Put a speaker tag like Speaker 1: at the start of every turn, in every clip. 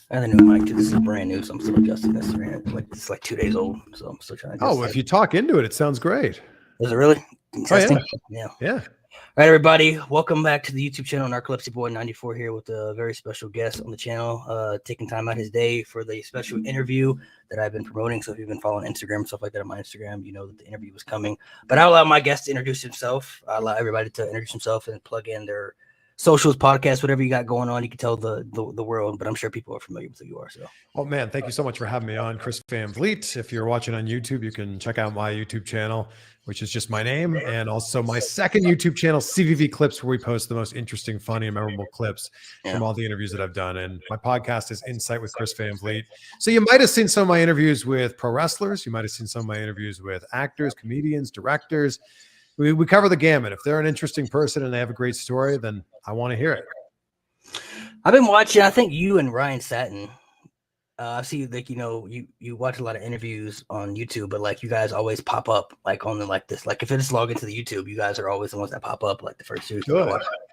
Speaker 1: I have a new mic too. This is brand new, so I'm still adjusting this. Like it's like 2 days old, so I'm still trying to adjust
Speaker 2: Oh,
Speaker 1: it.
Speaker 2: if you talk into it, it sounds great.
Speaker 1: Is it really
Speaker 2: Oh yeah,
Speaker 1: testing? Yeah.
Speaker 2: yeah.
Speaker 1: All right, everybody, welcome back to the YouTube channel. Narcolepsy Boy 94 here with a very special guest on the channel, taking time out his day for the special interview that I've been promoting. So if you've been following Instagram and stuff like that on my Instagram, you know that the interview was coming. But I'll allow my guest to introduce himself. I'll allow everybody to introduce himself and plug in their socials, podcasts, whatever you got going on. You can tell the world, but I'm sure people are familiar with who you are. So,
Speaker 2: Oh man, thank you so much for having me on, Chris Vliet. If you're watching on YouTube, you can check out my YouTube channel, which is just my name, and also my second YouTube channel, CVV Clips, where we post the most interesting, funny, and memorable clips from all the interviews that I've done. And my podcast is Insight with Chris Vliet. So you might have seen some of my interviews with pro wrestlers. You might have seen some of my interviews with actors, comedians, directors. We cover the gamut. If they're an interesting person and they have a great story, then I want to hear it.
Speaker 1: I've been watching. I think you and Ryan Satin. I see, like, you watch a lot of interviews on YouTube, but like you guys always pop up like on the like this. Like if I just log into the YouTube, you guys are always the ones that pop up like the first two. I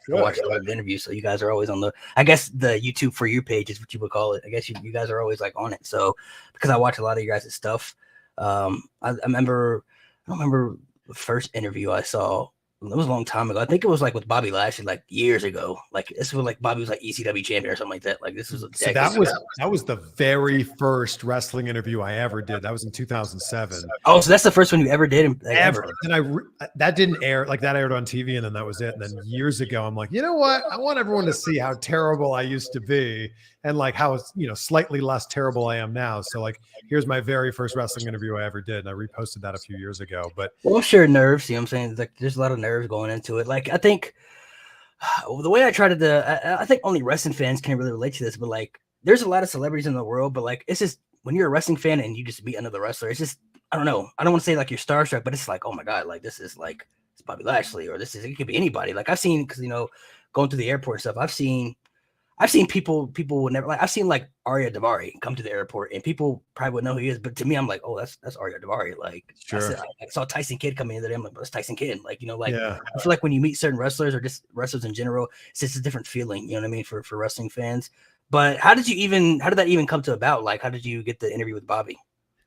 Speaker 1: watch a lot of the interviews, so you guys are always on the. I guess the YouTube for you page is what you would call it. I guess you guys are always like on it. So because I watch a lot of you guys' stuff, I remember. I don't remember the first interview I saw. It was a long time ago. I think it was like with Bobby Lashley, like years ago. Like this was like Bobby was like ECW champion or something like that. Like this was
Speaker 2: so that was the very first wrestling interview I ever did. That was in 2007.
Speaker 1: Oh, so that's the first one you ever did? Like, ever?
Speaker 2: And that didn't air, like that aired on TV, and then that was it. And then years ago, I'm like, you know what? I want everyone to see how terrible I used to be, and like how slightly less terrible I am now. So like, here's my very first wrestling interview I ever did, and I reposted that a few years ago. But
Speaker 1: well, I'm sure nerves. You know what I'm saying? Like there's a lot of nerves going into it. Like I think the way I try to, I think only wrestling fans can really relate to this. But like, there's a lot of celebrities in the world, but like it's just when you're a wrestling fan and you just meet another wrestler, it's just I don't know. I don't want to say like you're starstruck, but it's like, oh my god, like this is like it's Bobby Lashley, or this is it could be anybody. Like I've seen because going to the airport and stuff. I've seen people would never like. I've seen like Arya Davari come to the airport, and people probably would know who he is. But to me, I'm like, oh, that's Arya Davari. Like,
Speaker 2: sure.
Speaker 1: I saw Tyson Kidd come in the other day. I'm like, that's Tyson Kidd. Like,
Speaker 2: Yeah.
Speaker 1: I feel like when you meet certain wrestlers or just wrestlers in general, it's just a different feeling. You know what I mean for wrestling fans. But how did that even come to about? Like, how did you get the interview with Bobby?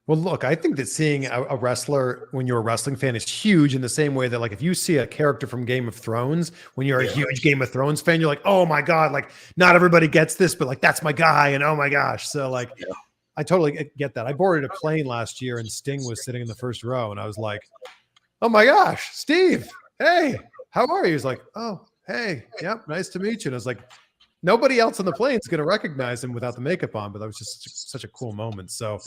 Speaker 2: Well, look, I think that seeing a wrestler when you're a wrestling fan is huge in the same way that, like, if you see a character from Game of Thrones, when you're a huge Game of Thrones fan, you're like, oh my God, like not everybody gets this, but like, that's my guy. And oh my gosh. So like, I totally get that. I boarded a plane last year and Sting was sitting in the first row and I was like, oh my gosh, Steve, hey, how are you? He's like, oh, hey, yep, nice to meet you. And I was like, nobody else on the plane is going to recognize him without the makeup on, but that was just such a cool moment. So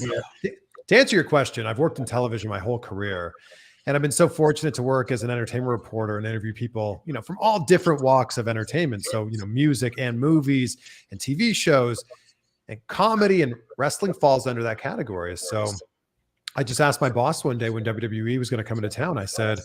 Speaker 2: to answer your question, I've worked in television my whole career, and I've been so fortunate to work as an entertainment reporter and interview people, from all different walks of entertainment. So, music and movies and TV shows and comedy, and wrestling falls under that category. So I just asked my boss one day when WWE was going to come into town. I said,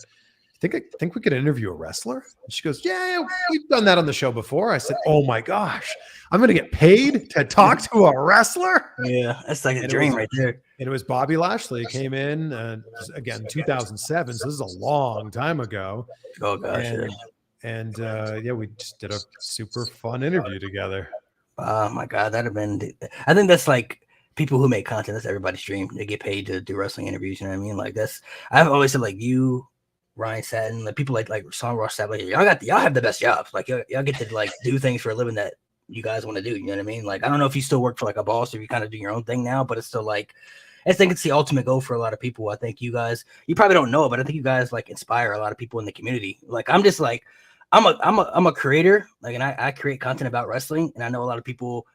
Speaker 2: I think we could interview a wrestler. And she goes, yeah, we've done that on the show before. I said, oh my gosh, I'm going to get paid to talk to a wrestler.
Speaker 1: Yeah. That's like a dream right there.
Speaker 2: And it was Bobby Lashley. He came in again, 2007. So this is a long time ago.
Speaker 1: Oh gosh.
Speaker 2: And we just did a super fun interview together.
Speaker 1: Oh my God. That'd have been, I think that's like, people who make content, that's everybody's dream. They get paid to do wrestling interviews. You know what I mean? Like I've always said, like, you, Ryan Satin, like people like Sean Ross Sapp, like y'all have the best jobs. Like y'all get to like do things for a living that you guys want to do. You know what I mean? Like I don't know if you still work for like a boss or if you kind of do your own thing now, but it's still like I think it's the ultimate goal for a lot of people. I think you probably don't know it, but I think you guys like inspire a lot of people in the community. Like I'm just like I'm a creator, like, and I create content about wrestling, and I know a lot of people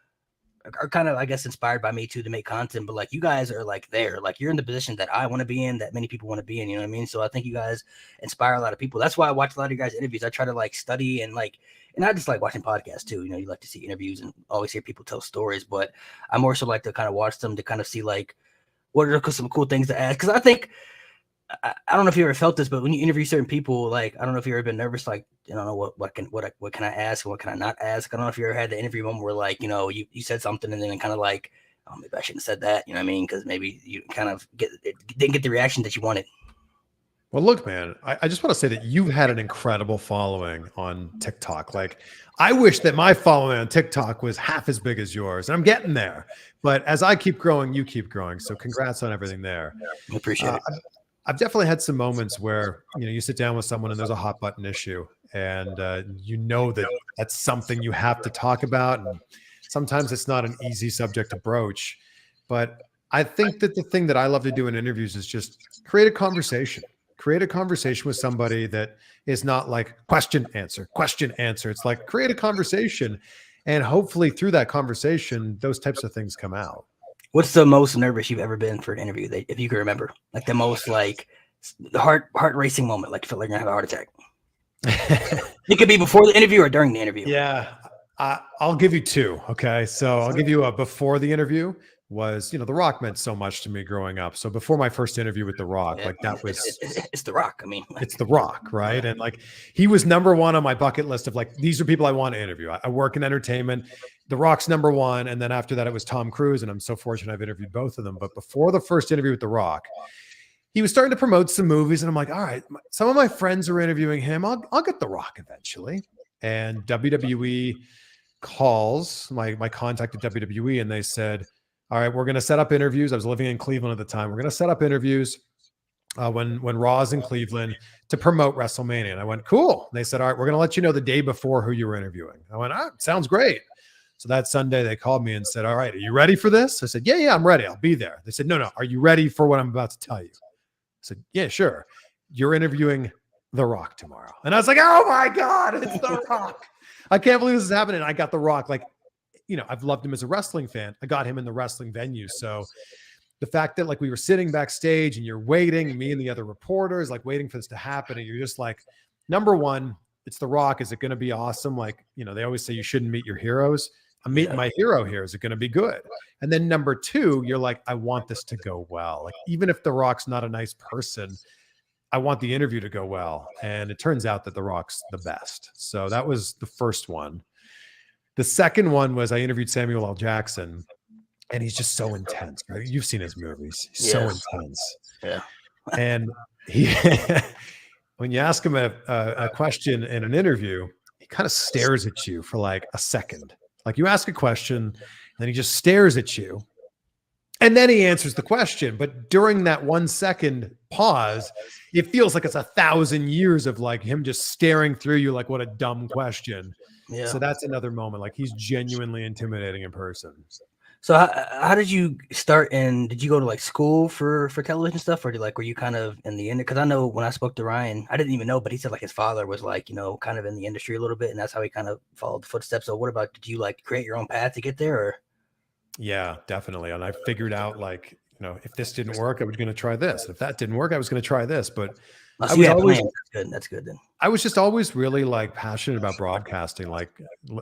Speaker 1: are kind of, I guess, inspired by me too to make content, but like you guys are like there, like you're in the position that I want to be in, that many people want to be in, you know what I mean? So I think you guys inspire a lot of people. That's why I watch a lot of you guys' interviews. I try to like study and I just like watching podcasts too. You like to see interviews and always hear people tell stories, but I more so like to kind of watch them to kind of see like what are some cool things to ask. Because I think I don't know if you ever felt this, but when you interview certain people, like I don't know if you've ever been nervous, like I don't know what can I ask and what can I not ask. I don't know if you ever had the interview moment where like you said something and then kind of like, oh, maybe I shouldn't have said that, you know what I mean? Because maybe you kind of didn't get the reaction that you wanted.
Speaker 2: Well, look, man, I just want to say that you've had an incredible following on TikTok. Like, I wish that my following on TikTok was half as big as yours, and I'm getting there. But as I keep growing, you keep growing. So congrats on everything there.
Speaker 1: I appreciate it.
Speaker 2: I've definitely had some moments where, you sit down with someone and there's a hot button issue, and you know that that's something you have to talk about. And sometimes it's not an easy subject to broach. But I think that the thing that I love to do in interviews is just create a conversation. Create a conversation with somebody that is not like question, answer, question, answer. It's like create a conversation. And hopefully through that conversation, those types of things come out.
Speaker 1: What's the most nervous you've ever been for an interview that, if you can remember, like the most like the heart racing moment, like you feel like you're gonna have a heart attack? It could be before the interview or during the interview.
Speaker 2: Yeah. I'll give you two. Okay. So I'll give you a before the interview was, The Rock meant so much to me growing up. So before my first interview with The Rock,
Speaker 1: Yeah,
Speaker 2: like that was,
Speaker 1: it's The Rock. I mean,
Speaker 2: it's The Rock, right? And like he was number one on my bucket list of like, these are people I want to interview. I work in entertainment. The Rock's number one. And then after that, it was Tom Cruise. And I'm so fortunate I've interviewed both of them. But before the first interview with The Rock, he was starting to promote some movies. And I'm like, all right, some of my friends are interviewing him. I'll get The Rock eventually. And WWE calls my contact at WWE, and they said, all right, we're going to set up interviews. I was living in Cleveland at the time. We're going to set up interviews when Raw's in Cleveland to promote WrestleMania. And I went, cool. And they said, all right, we're going to let you know the day before who you were interviewing. I went, sounds great. So that Sunday they called me and said, all right, are you ready for this? I said, yeah, I'm ready. I'll be there. They said, no. Are you ready for what I'm about to tell you? I said, yeah, sure. You're interviewing The Rock tomorrow. And I was like, oh my God, it's The Rock. I can't believe this is happening. I got The Rock. Like, I've loved him as a wrestling fan. I got him in the wrestling venue. So the fact that like we were sitting backstage and you're waiting, and me and the other reporters, like waiting for this to happen. And you're just like, number one, it's The Rock. Is it going to be awesome? Like, they always say you shouldn't meet your heroes. I'm meeting my hero here. Is it going to be good? And then number two, you're like, I want this to go well. Like, even if The Rock's not a nice person, I want the interview to go well. And it turns out that The Rock's the best. So that was the first one. The second one was I interviewed Samuel L. Jackson, and he's just so intense. Right? You've seen his movies. He's so intense.
Speaker 1: Yeah.
Speaker 2: And he, when you ask him a question in an interview, he kind of stares at you for like a second. Like you ask a question, and then he just stares at you. And then he answers the question. But during that 1 second pause, it feels like it's 1,000 years of like him just staring through you like, what a dumb question. Yeah. So that's another moment. Like he's genuinely intimidating in person.
Speaker 1: So how did you start? And did you go to like school for television stuff, or were you kind of in the industry? Because I know when I spoke to Ryan, I didn't even know, but he said like his father was like, kind of in the industry a little bit, and that's how he kind of followed the footsteps. So what about, did you like create your own path to get there? Or?
Speaker 2: Yeah, definitely. And I figured out like, if this didn't work, I was going to try this. If that didn't work, I was going to try this. But
Speaker 1: I was always, that's good then.
Speaker 2: I was just always really like passionate about broadcasting, like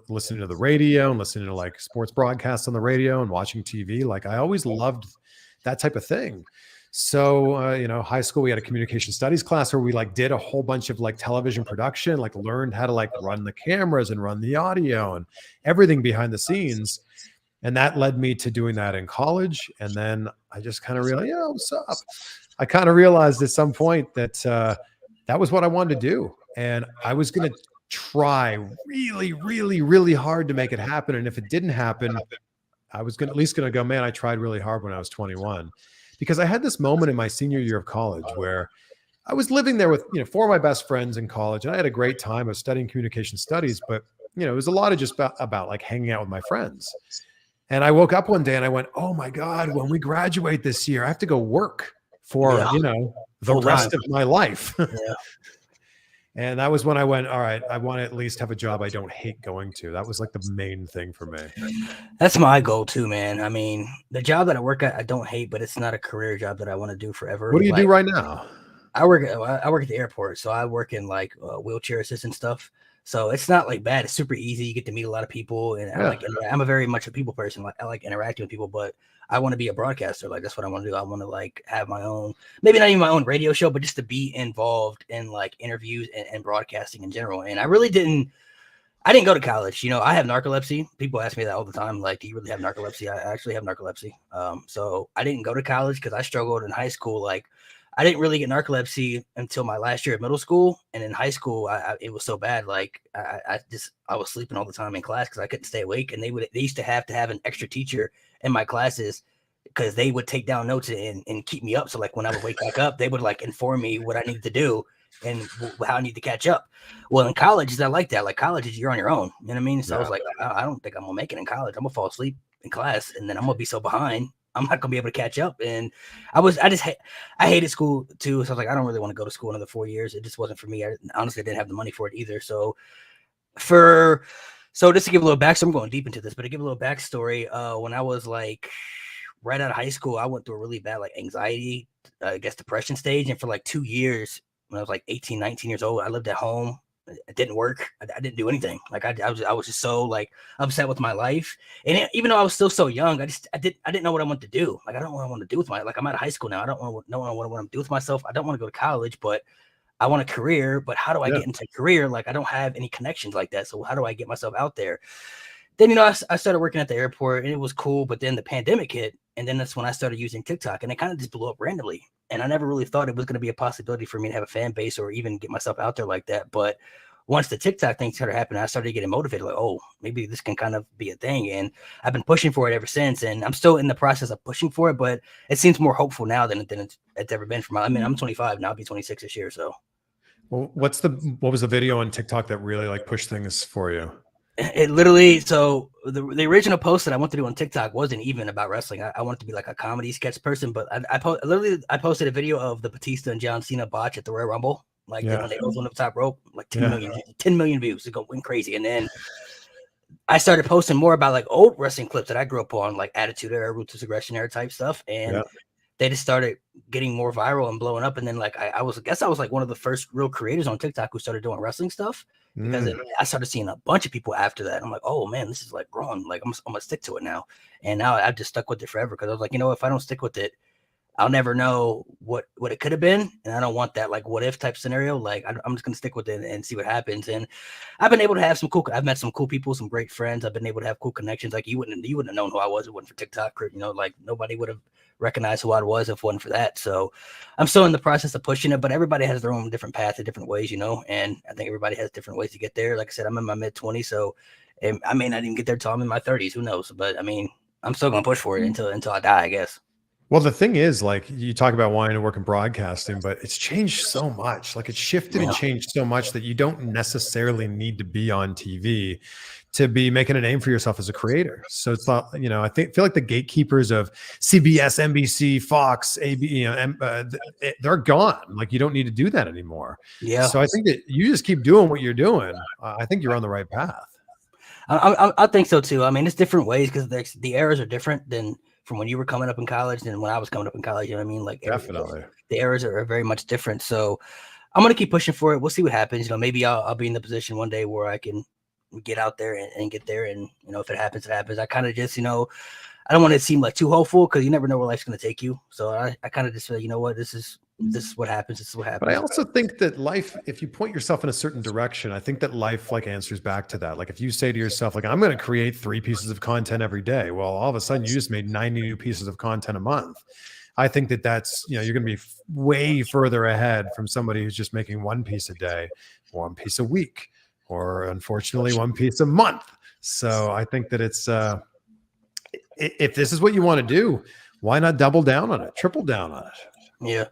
Speaker 2: listening to the radio and listening to like sports broadcasts on the radio and watching TV. Like I always loved that type of thing. So, high school, we had a communication studies class where we like did a whole bunch of like television production, like learned how to like run the cameras and run the audio and everything behind the scenes. And that led me to doing that in college. And then I just kind of realized, what's up? I kind of realized at some point that that was what I wanted to do. And I was going to try really, really, really hard to make it happen. And if it didn't happen, I was at least going to go, man, I tried really hard when I was 21. Because I had this moment in my senior year of college where I was living there with, 4 of my best friends in college. And I had a great time. I was studying communication studies. But, it was a lot of just about like hanging out with my friends. And I woke up one day and I went, oh my God, when we graduate this year, I have to go work for, the rest of my life.
Speaker 1: Yeah.
Speaker 2: And that was when I went, all right, I want to at least have a job I don't hate going to. That was like the main thing for me.
Speaker 1: That's my goal too, man. I mean, the job that I work at, I don't hate, but it's not a career job that I want to do forever.
Speaker 2: What do you do right now?
Speaker 1: I work at the airport. So I work in like wheelchair assistant stuff. So it's not like bad. It's super easy. You get to meet a lot of people, and I'm a very much a people person. Like I like interacting with people, but I want to be a broadcaster. Like that's what I want to do. I want to like have my own, maybe not even my own radio show, but just to be involved in like interviews and broadcasting in general. And I didn't go to college. I have narcolepsy. People ask me that all the time. Like, do you really have narcolepsy? I actually have narcolepsy. So I didn't go to college because I struggled in high school. Like I didn't really get narcolepsy until my last year of middle school, and in high school, it was so bad. Like I was sleeping all the time in class because I couldn't stay awake, and they used to have an extra teacher in my classes because they would take down notes and keep me up. So like when I would wake back up, they would like inform me what I need to do and how I need to catch up. Well, in college, is I like that. Like college is you're on your own. You know what I mean? So I was like, I don't think I'm gonna make it in college. I'm gonna fall asleep in class, and then I'm gonna be so behind. I'm not gonna be able to catch up. And I hated school too. So I was like, I don't really want to go to school another 4 years. It just wasn't for me. I honestly didn't have the money for it either. So just to give a little backstory, I'm going deep into this, but to give a little backstory, when I was like right out of high school, I went through a really bad like anxiety, I guess depression stage. And for like 2 years, when I was like 18, 19 years old, I lived at home. It didn't work. I didn't do anything. Like I was just so like upset with my life. And even though I was still so young, I didn't know what I wanted to do. Like I don't know what I want to do with like I'm out of high school now. I don't know what I want to do with myself. I don't want to go to college, but I want a career. But how do I get into a career? Like I don't have any connections like that. So how do I get myself out there? Then, I started working at the airport and it was cool. But then the pandemic hit. And then that's when I started using TikTok, and it kind of just blew up randomly. And I never really thought it was going to be a possibility for me to have a fan base or even get myself out there like that. But once the TikTok thing started happening, I started getting motivated. Like, oh, maybe this can kind of be a thing. And I've been pushing for it ever since. And I'm still in the process of pushing for it, but it seems more hopeful now than it's ever been for me. I mean, I'm 25 now. I'll be 26 this year. So,
Speaker 2: well, what was the video on TikTok that really like pushed things for you?
Speaker 1: It literally, so the original post that I wanted to do on TikTok wasn't even about wrestling. I wanted to be like a comedy sketch person, but I posted a video of the Batista and John Cena botch at the Royal Rumble, like when they both on the top rope, like 10 million views. It went crazy. And then I started posting more about like old wrestling clips that I grew up on, like Attitude Era, Ruthless Aggression Era type stuff. And they just started getting more viral and blowing up. And then like I guess I was like one of the first real creators on TikTok who started doing wrestling stuff. Because I started seeing a bunch of people after that. I'm like, oh man, this is like growing. Like I'm gonna stick to it now. And now I've just stuck with it forever because I was like, if I don't stick with it, I'll never know what it could have been. And I don't want that like what if type scenario. Like I'm just gonna stick with it and see what happens. And I've been able to have I've met some cool people, some great friends. I've been able to have cool connections. Like you wouldn't have known who I was if it wasn't for TikTok. Or, like nobody would have recognized who I was if it wasn't for that. So I'm still in the process of pushing it, but everybody has their own different paths in different ways, and I think everybody has different ways to get there. Like I said, I'm in my mid-20s, so I may not even get there till I'm in my 30s. Who knows? But I mean, I'm still gonna push for it until I die, I guess.
Speaker 2: Well, the thing is, like you talk about wanting to work in broadcasting, but it's changed so much. Like it's shifted and changed so much that you don't necessarily need to be on TV to be making a name for yourself as a creator. So it's not, I feel like the gatekeepers of CBS, NBC, Fox, AB, they're gone. Like you don't need to do that anymore.
Speaker 1: Yeah.
Speaker 2: So I think that you just keep doing what you're doing. I think you're on the right path.
Speaker 1: I think so too. I mean, it's different ways because the eras are different than from when you were coming up in college than when I was coming up in college. You know what I mean? Like
Speaker 2: definitely,
Speaker 1: the eras are very much different. So I'm gonna keep pushing for it. We'll see what happens. Maybe I'll be in the position one day where I can get out there and get there. And if it happens, it happens. I kind of just I don't want to seem like too hopeful because you never know where life's gonna take you. So I kind of just feel this is what happens. This is what happens.
Speaker 2: But I also think that life, if you point yourself in a certain direction, I think that life like answers back to that. Like if you say to yourself, like, I'm going to create 3 pieces of content every day. Well, all of a sudden you just made 90 new pieces of content a month. I think that that's, you're going to be way further ahead from somebody who's just making 1 piece a day, 1 piece a week, or unfortunately 1 piece a month. So I think that it's, if this is what you want to do, why not double down on it, triple down on it?
Speaker 1: Yeah.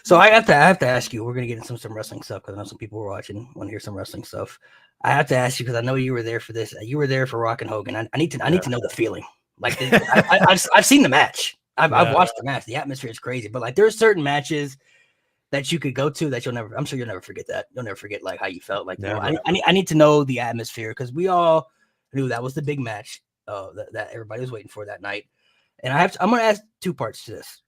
Speaker 1: So I have to ask you, we're going to get into some wrestling stuff because I know some people were watching, want to hear some wrestling stuff. I have to ask you because I know you were there for this. You were there for Rock and Hogan. I need to know the feeling. Like I've seen the match. I've watched the match. The atmosphere is crazy, but like there's certain matches that you could go to that I'm sure you'll never forget that. You'll never forget like how you felt. Like I need to know the atmosphere because we all knew that was the big match that everybody was waiting for that night. And I'm going to ask 2 parts to this.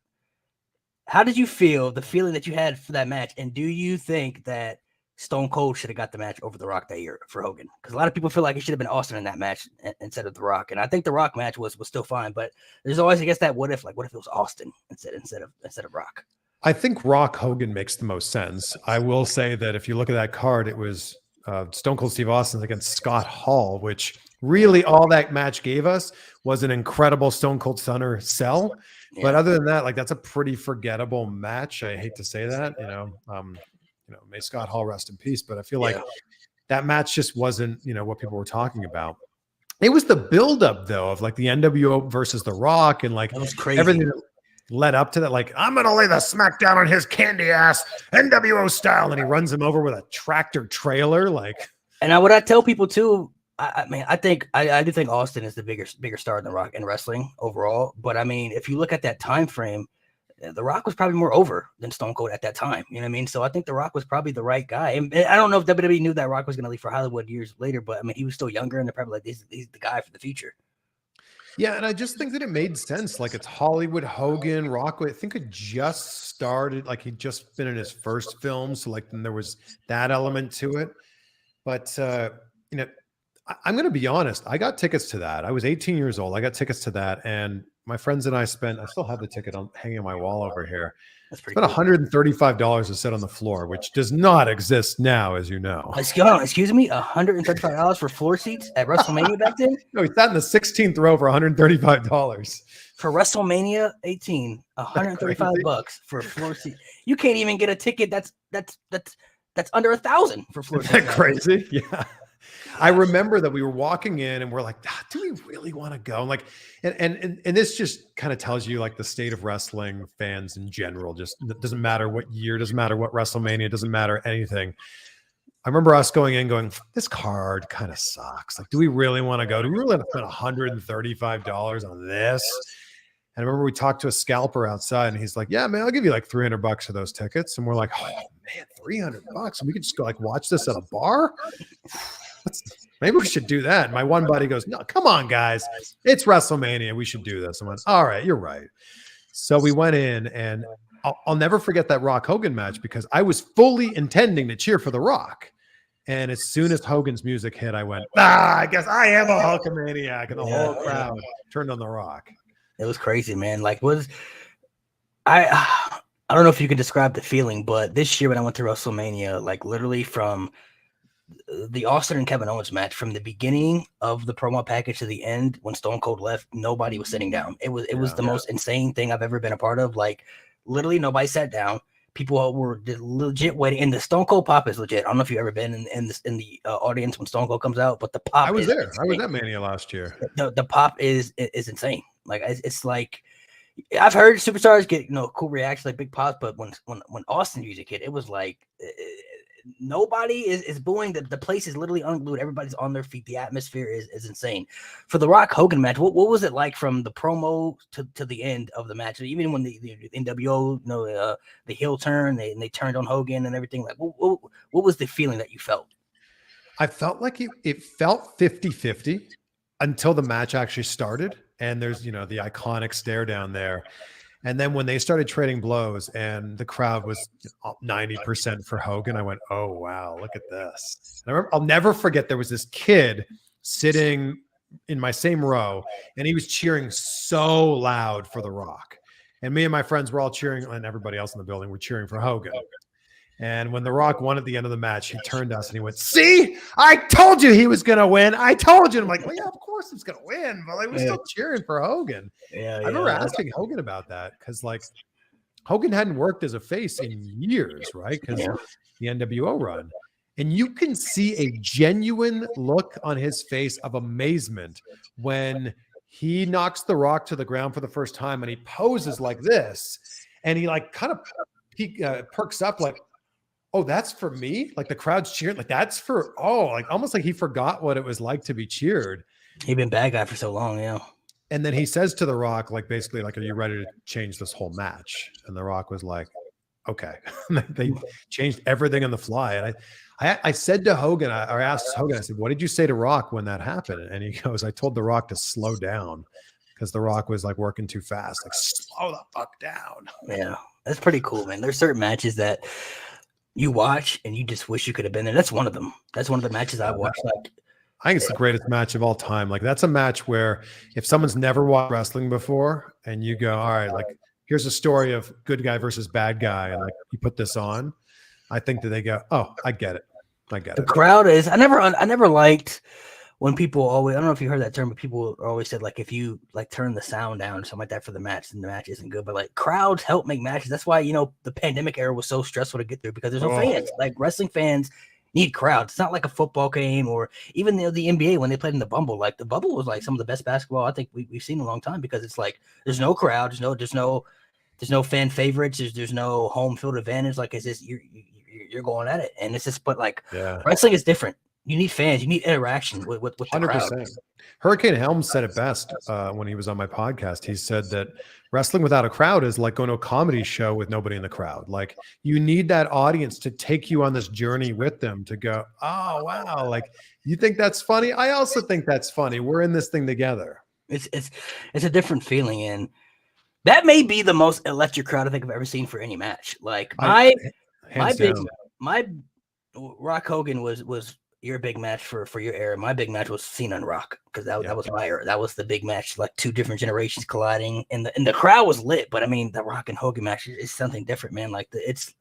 Speaker 1: How did you feel, the feeling that you had for that match? And do you think that Stone Cold should have got the match over The Rock that year for Hogan? Because a lot of people feel like it should have been Austin in that match instead of The Rock. And I think The Rock match was still fine, but there's always, I guess, that what if it was Austin instead of Rock?
Speaker 2: I think Rock Hogan makes the most sense. I will say that if you look at that card, it was Stone Cold Steve Austin against Scott Hall, which Really, all that match gave us was an incredible Stone Cold Stunner sell.
Speaker 1: Yeah.
Speaker 2: But other than that, like that's a pretty forgettable match. I hate to say that, may Scott Hall rest in peace. But I feel like that match just wasn't, what people were talking about. It was the buildup though of like the NWO versus The Rock and like
Speaker 1: that was crazy.
Speaker 2: Everything that led up to that. Like, I'm gonna lay the smackdown on his candy ass NWO style, and he runs him over with a tractor trailer. Like,
Speaker 1: and what I tell people too. I mean, I do think Austin is the bigger star than The Rock in wrestling overall. But I mean, if you look at that time frame, The Rock was probably more over than Stone Cold at that time. You know what I mean? So I think The Rock was probably the right guy. And I don't know if WWE knew that Rock was going to leave for Hollywood years later, but I mean, he was still younger, and they're probably like, he's the guy for the future.
Speaker 2: Yeah, and I just think that it made sense. Like, it's Hollywood, Hogan, Rock. I think it just started, like he'd just been in his first film, so like then there was that element to it. But I'm going to be honest. I got tickets to that. I was 18 years old. I got tickets to that. And my friends and I I still have the ticket hanging on my wall over here.
Speaker 1: That's pretty
Speaker 2: cool. $135 to sit on the floor, which does not exist now, as you know.
Speaker 1: Excuse me, $135 for floor seats at WrestleMania back then?
Speaker 2: No, he sat in the 16th row for $135.
Speaker 1: For WrestleMania 18, $135 for a floor seat. You can't even get a ticket that's under $1,000 for floor seats.
Speaker 2: Isn't that crazy? Yeah. I remember that we were walking in and we're like, do we really want to go? And this just kind of tells you like the state of wrestling fans in general. Just it doesn't matter what year, doesn't matter what WrestleMania, doesn't matter anything. I remember us going in going, this card kind of sucks. Like, do we really want to go? Do we really want to spend $135 on this? And I remember we talked to a scalper outside and he's like, yeah, man, I'll give you like $300 for those tickets. And we're like, oh man, $300. And we could just go like watch this at a bar. Maybe we should do that. And my one buddy goes, no, come on, guys. It's WrestleMania. We should do this. I went, all right, you're right. So we went in, and I'll never forget that Rock Hogan match because I was fully intending to cheer for The Rock. And as soon as Hogan's music hit, I went, I guess I am a Hulkamaniac. And the whole crowd turned on The Rock.
Speaker 1: It was crazy, man. Like, I don't know if you can describe the feeling, but this year when I went to WrestleMania, like literally from the Austin and Kevin Owens match, from the beginning of the promo package to the end, when Stone Cold left, nobody was sitting down. It was the most insane thing I've ever been a part of. Like, literally nobody sat down. People were legit waiting, and the Stone Cold pop is legit. I don't know if you've ever been in the audience when Stone Cold comes out, but the pop.
Speaker 2: I was there.
Speaker 1: Insane.
Speaker 2: I was at Mania last year.
Speaker 1: The pop is insane. Like, it's like, I've heard superstars get cool reactions like big pops, but when Austin music hit, it was like nobody is booing. The place is literally unglued. Everybody's on their feet. The atmosphere is insane. For the Rock Hogan match, what was it like from the promo to the end of the match? Even when the NWO, the heel turn, they turned on Hogan and everything. Like, what was the feeling that you felt?
Speaker 2: I felt like it felt 50-50 until the match actually started. And there's, the iconic stare down there. And then when they started trading blows and the crowd was 90% for Hogan, I went, oh, wow, look at this. And I'll never forget there was this kid sitting in my same row, and he was cheering so loud for The Rock. And me and my friends were all cheering, and everybody else in the building were cheering for Hogan. And when The Rock won at the end of the match, he turned to us and he went, see, I told you he was going to win. I told you. And I'm like, well, yeah, of course he's going to win. But like, we're still cheering for Hogan. I remember asking Hogan about that because like Hogan hadn't worked as a face in years, right? Because the NWO run. And you can see a genuine look on his face of amazement when he knocks The Rock to the ground for the first time and he poses like this. And he like kind of perks up like, oh, that's for me? Like the crowd's cheering. Like that's for, like almost like he forgot what it was like to be cheered.
Speaker 1: He'd been bad guy for so long, yeah.
Speaker 2: And then he says to The Rock, like basically like, are you ready to change this whole match? And The Rock was like, okay. They changed everything on the fly. And I said to Hogan, I asked Hogan, I said, what did you say to Rock when that happened? And he goes, I told The Rock to slow down because The Rock was like working too fast. Like, slow the fuck down.
Speaker 1: Yeah, that's pretty cool, man. There's certain matches that you watch and you just wish you could have been there. That's one of them. That's one of the matches I watched. Like,
Speaker 2: I think it's the greatest match of all time. Like that's a match where if someone's never watched wrestling before and you go, all right, like here's a story of good guy versus bad guy. And like you put this on, I think that they go, oh, I get it.
Speaker 1: The crowd is, I never liked when people always, I don't know if you heard that term, but people always said like if you like turn the sound down or something like that for the match, then the match isn't good. But like crowds help make matches. That's why the pandemic era was so stressful to get through because there's no fans. Like wrestling fans need crowds. It's not like a football game or even the NBA when they played in the Bubble. Like the Bubble was like some of the best basketball I think we've seen in a long time because it's like there's no crowd, there's no fan favorites, there's no home field advantage. Like it's just you're going at it, and it's just but like wrestling is different. You need fans. You need interaction with the 100%. Crowd.
Speaker 2: Hurricane Helms said it best when he was on my podcast. He said that wrestling without a crowd is like going to a comedy show with nobody in the crowd. Like you need that audience to take you on this journey with them to go, oh, wow. Like you think that's funny? I also think that's funny. We're in this thing together.
Speaker 1: It's a different feeling. And that may be the most electric crowd I think I've ever seen for any match. Like my Rock Hogan was your big match for your era. My big match was Cena and Rock because that was my era. That was the big match, like two different generations colliding, and the crowd was lit. But I mean, the Rock and Hogan match is something different, man. Like it's.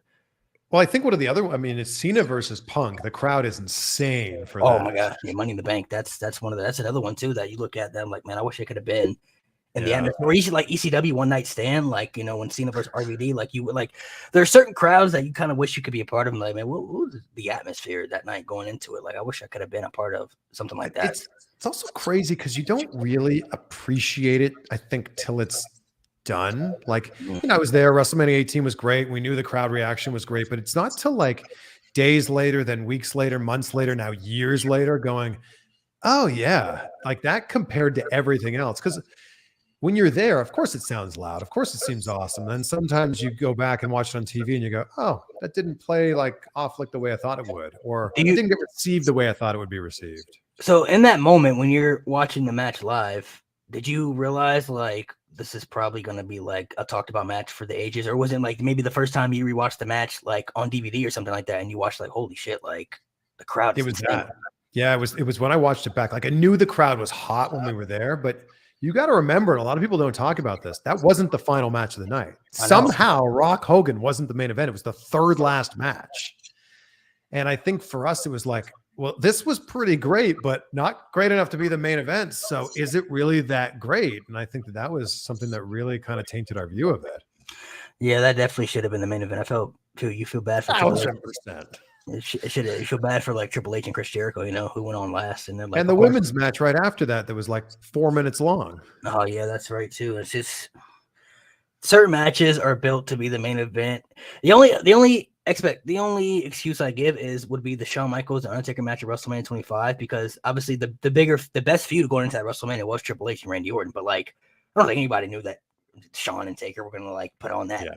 Speaker 2: Well, I think one of the other. I mean, it's Cena versus Punk. The crowd is insane for that.
Speaker 1: Oh my god, Money in the Bank. That's another one too that you look at them like, man, I wish I could have been. And the atmosphere, or like ECW One Night Stand, like when Cena versus RVD, like you would like, there are certain crowds that you kind of wish you could be a part of. Like, man, what was the atmosphere that night going into it? Like, I wish I could have been a part of something like that.
Speaker 2: It's also crazy because you don't really appreciate it, I think, till it's done. Like, I was there. WrestleMania 18 was great. We knew the crowd reaction was great, but it's not till like days later, then weeks later, months later, now years later, going, oh yeah, like that compared to everything else. Because when you're there, of course it sounds loud. Of course it seems awesome. Then sometimes you go back and watch it on TV and you go, oh, that didn't play like off like the way I thought it would. Or it didn't get received the way I thought it would be received.
Speaker 1: So in that moment when you're watching the match live, did you realize like this is probably going to be like a talked about match for the ages? Or was it like maybe the first time you rewatched the match like on DVD or something like that and you watched like, holy shit, like the crowd.
Speaker 2: It was that. Yeah, it was when I watched it back. Like I knew the crowd was hot when we were there, but you got to remember, and a lot of people don't talk about this, that wasn't the final match of the night. Somehow, Rock Hogan wasn't the main event. It was the third last match. And I think for us, it was like, well, this was pretty great, but not great enough to be the main event. So is it really that great? And I think that was something that really kind of tainted our view of it.
Speaker 1: Yeah, that definitely should have been the main event. You feel bad for
Speaker 2: 1,000%.
Speaker 1: You feel bad for like Triple H and Chris Jericho, who went on last, and then like,
Speaker 2: and the women's match right after that was like 4 minutes long.
Speaker 1: Oh yeah, that's right too. It's just certain matches are built to be the main event. The only excuse I give would be the Shawn Michaels and Undertaker match at WrestleMania 25 because obviously the best feud going into that WrestleMania was Triple H and Randy Orton, but like I don't think anybody knew that Shawn and Taker were gonna like put on that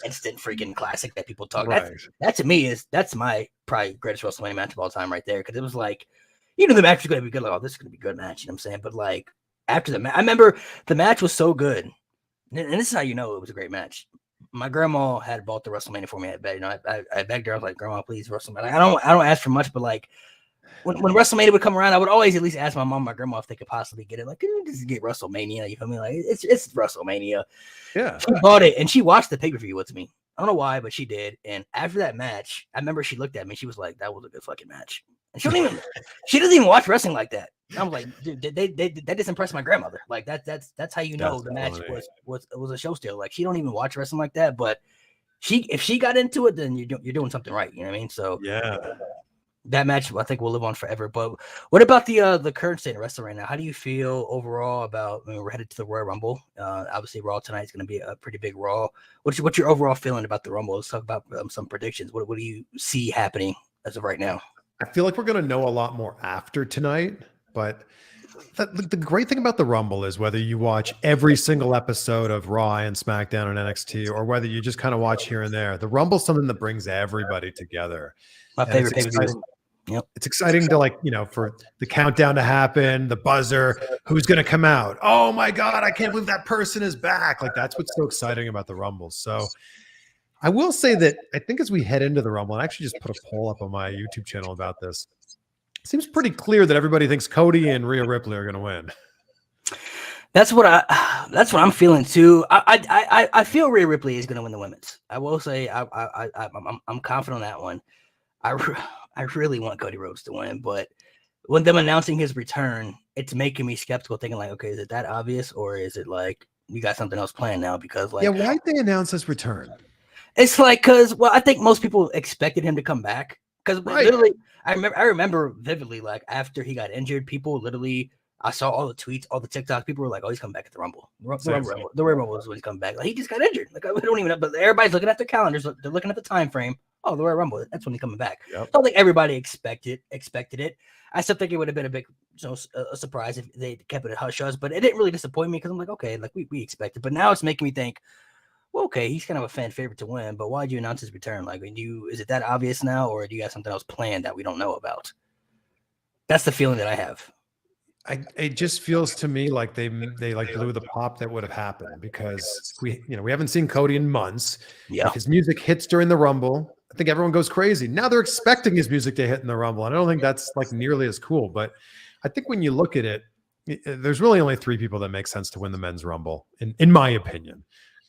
Speaker 1: instant freaking classic that people talk. Right. That to me that's my probably greatest WrestleMania match of all time right there because it was like the match was gonna be good. Like, oh, this is gonna be a good match. You know what I'm saying? But like after the match, I remember the match was so good, and this is how you know it was a great match. My grandma had bought the WrestleMania for me at bed. I begged her. I was like, "Grandma, please WrestleMania." Like, I don't ask for much, but like. When WrestleMania would come around, I would always at least ask my mom, my grandma, if they could possibly get it. Like, can you just get WrestleMania? You feel me? Like, it's WrestleMania.
Speaker 2: Yeah.
Speaker 1: She bought it and she watched the pay-per-view with me. I don't know why, but she did. And after that match, I remember she looked at me. She was like, "That was a good fucking match." And she doesn't even watch wrestling like that. And I was like, dude, that just impressed my grandmother. Like that's how you know the match was a show steal. Like she don't even watch wrestling like that, but if she got into it, then you're doing something right. You know what I mean? So
Speaker 2: yeah.
Speaker 1: That match, I think, will live on forever. But what about the current state of wrestling right now? How do you feel overall about? We're headed to the Royal Rumble. Obviously, Raw tonight is going to be a pretty big Raw. What's your overall feeling about the Rumble? Let's talk about some predictions. What do you see happening as of right now?
Speaker 2: I feel like we're going to know a lot more after tonight. But the great thing about the Rumble is whether you watch every single episode of Raw and SmackDown and NXT, or whether you just kind of watch here and there, the Rumble is something that brings everybody together.
Speaker 1: My favorite pay-per-view.
Speaker 2: Yep. It's exciting to for the countdown to happen, the buzzer, who's going to come out. Oh my God, I can't believe that person is back. Like that's what's so exciting about the Rumble. So I will say that I think as we head into the Rumble, and I actually just put a poll up on my YouTube channel about this. It seems pretty clear that everybody thinks Cody and Rhea Ripley are going to win.
Speaker 1: That's what I'm feeling too. I feel Rhea Ripley is going to win the women's. I will say I'm confident on that one. I really want Cody Rhodes to win, but when them announcing his return, it's making me skeptical, thinking like, okay, is it that obvious, or is it like you got something else planned now? Because
Speaker 2: Yeah,
Speaker 1: like
Speaker 2: why'd they announce his return?
Speaker 1: it's like because I think most people expected him to come back because
Speaker 2: Right.
Speaker 1: literally I remember vividly like after he got injured, people literally I saw all the tweets, all the TikToks. People were like, "Oh, he's coming back at the Rumble.
Speaker 2: Same.
Speaker 1: The Rumble was when he's coming back. Like he just got injured. Like we don't even know, but everybody's looking at their calendars. They're looking at the time frame. Oh, the Royal Rumble. That's when he's coming back.
Speaker 2: Yep.
Speaker 1: So I think everybody expected it. I still think it would have been a big, a surprise if they kept it a hush hush. But it didn't really disappoint me because I'm like, okay, like we expected. But now it's making me think, well, okay, he's kind of a fan favorite to win, but why'd you announce his return? Like, is it that obvious now, or do you got something else planned that we don't know about? That's the feeling that I have.
Speaker 2: It just feels to me like they like blew the pop that would have happened because we haven't seen Cody in months.
Speaker 1: Yeah.
Speaker 2: If his music hits during the Rumble, I think everyone goes crazy. Now they're expecting his music to hit in the Rumble, and I don't think that's like nearly as cool. But I think when you look at it, there's really only three people that make sense to win the men's Rumble, in my opinion.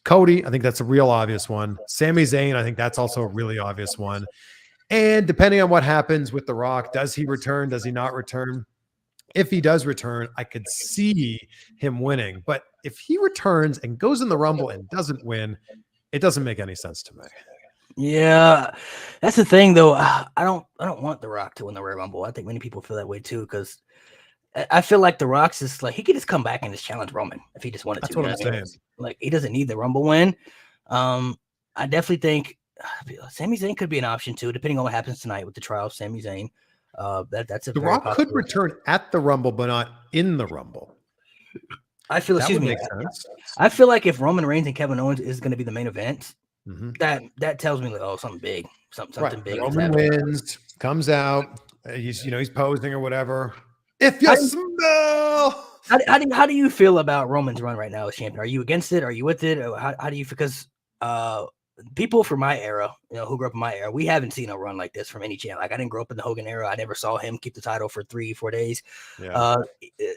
Speaker 2: Cody, I think that's a real obvious one. Sami Zayn, I think that's also a really obvious one. And depending on what happens with The Rock, does he return? Does he not return? If he does return, I could see him winning. But if he returns and goes in the Rumble and doesn't win, it doesn't make any sense to me.
Speaker 1: Yeah, that's the thing though. I don't want The Rock to win the Royal Rumble. I think many people feel that way too because I feel like The Rock's just like he could just come back and just challenge Roman if he just wanted
Speaker 2: That's
Speaker 1: to.
Speaker 2: what I'm saying.
Speaker 1: Like he doesn't need the Rumble win. I definitely think Sami Zayn could be an option too, depending on what happens tonight with the trial of Sami Zayn. That's a
Speaker 2: The
Speaker 1: very
Speaker 2: Rock
Speaker 1: possible.
Speaker 2: could return at the Rumble, but not in the Rumble.
Speaker 1: I feel.
Speaker 2: That
Speaker 1: Excuse
Speaker 2: would
Speaker 1: me.
Speaker 2: make sense.
Speaker 1: I feel like if Roman Reigns and Kevin Owens is going to be the main event,
Speaker 2: Mm-hmm.
Speaker 1: that tells me like, oh, something big, something
Speaker 2: Right.
Speaker 1: big.
Speaker 2: Roman wins, comes out. He's posing or whatever. If you smell.
Speaker 1: How do you feel about Roman's run right now as champion? Are you against it? Are you with it? Or how do you? Because people from my era, who grew up in my era, we haven't seen a run like this from any champ. Like I didn't grow up in the Hogan era. I never saw him keep the title for 3-4 days.
Speaker 2: Yeah.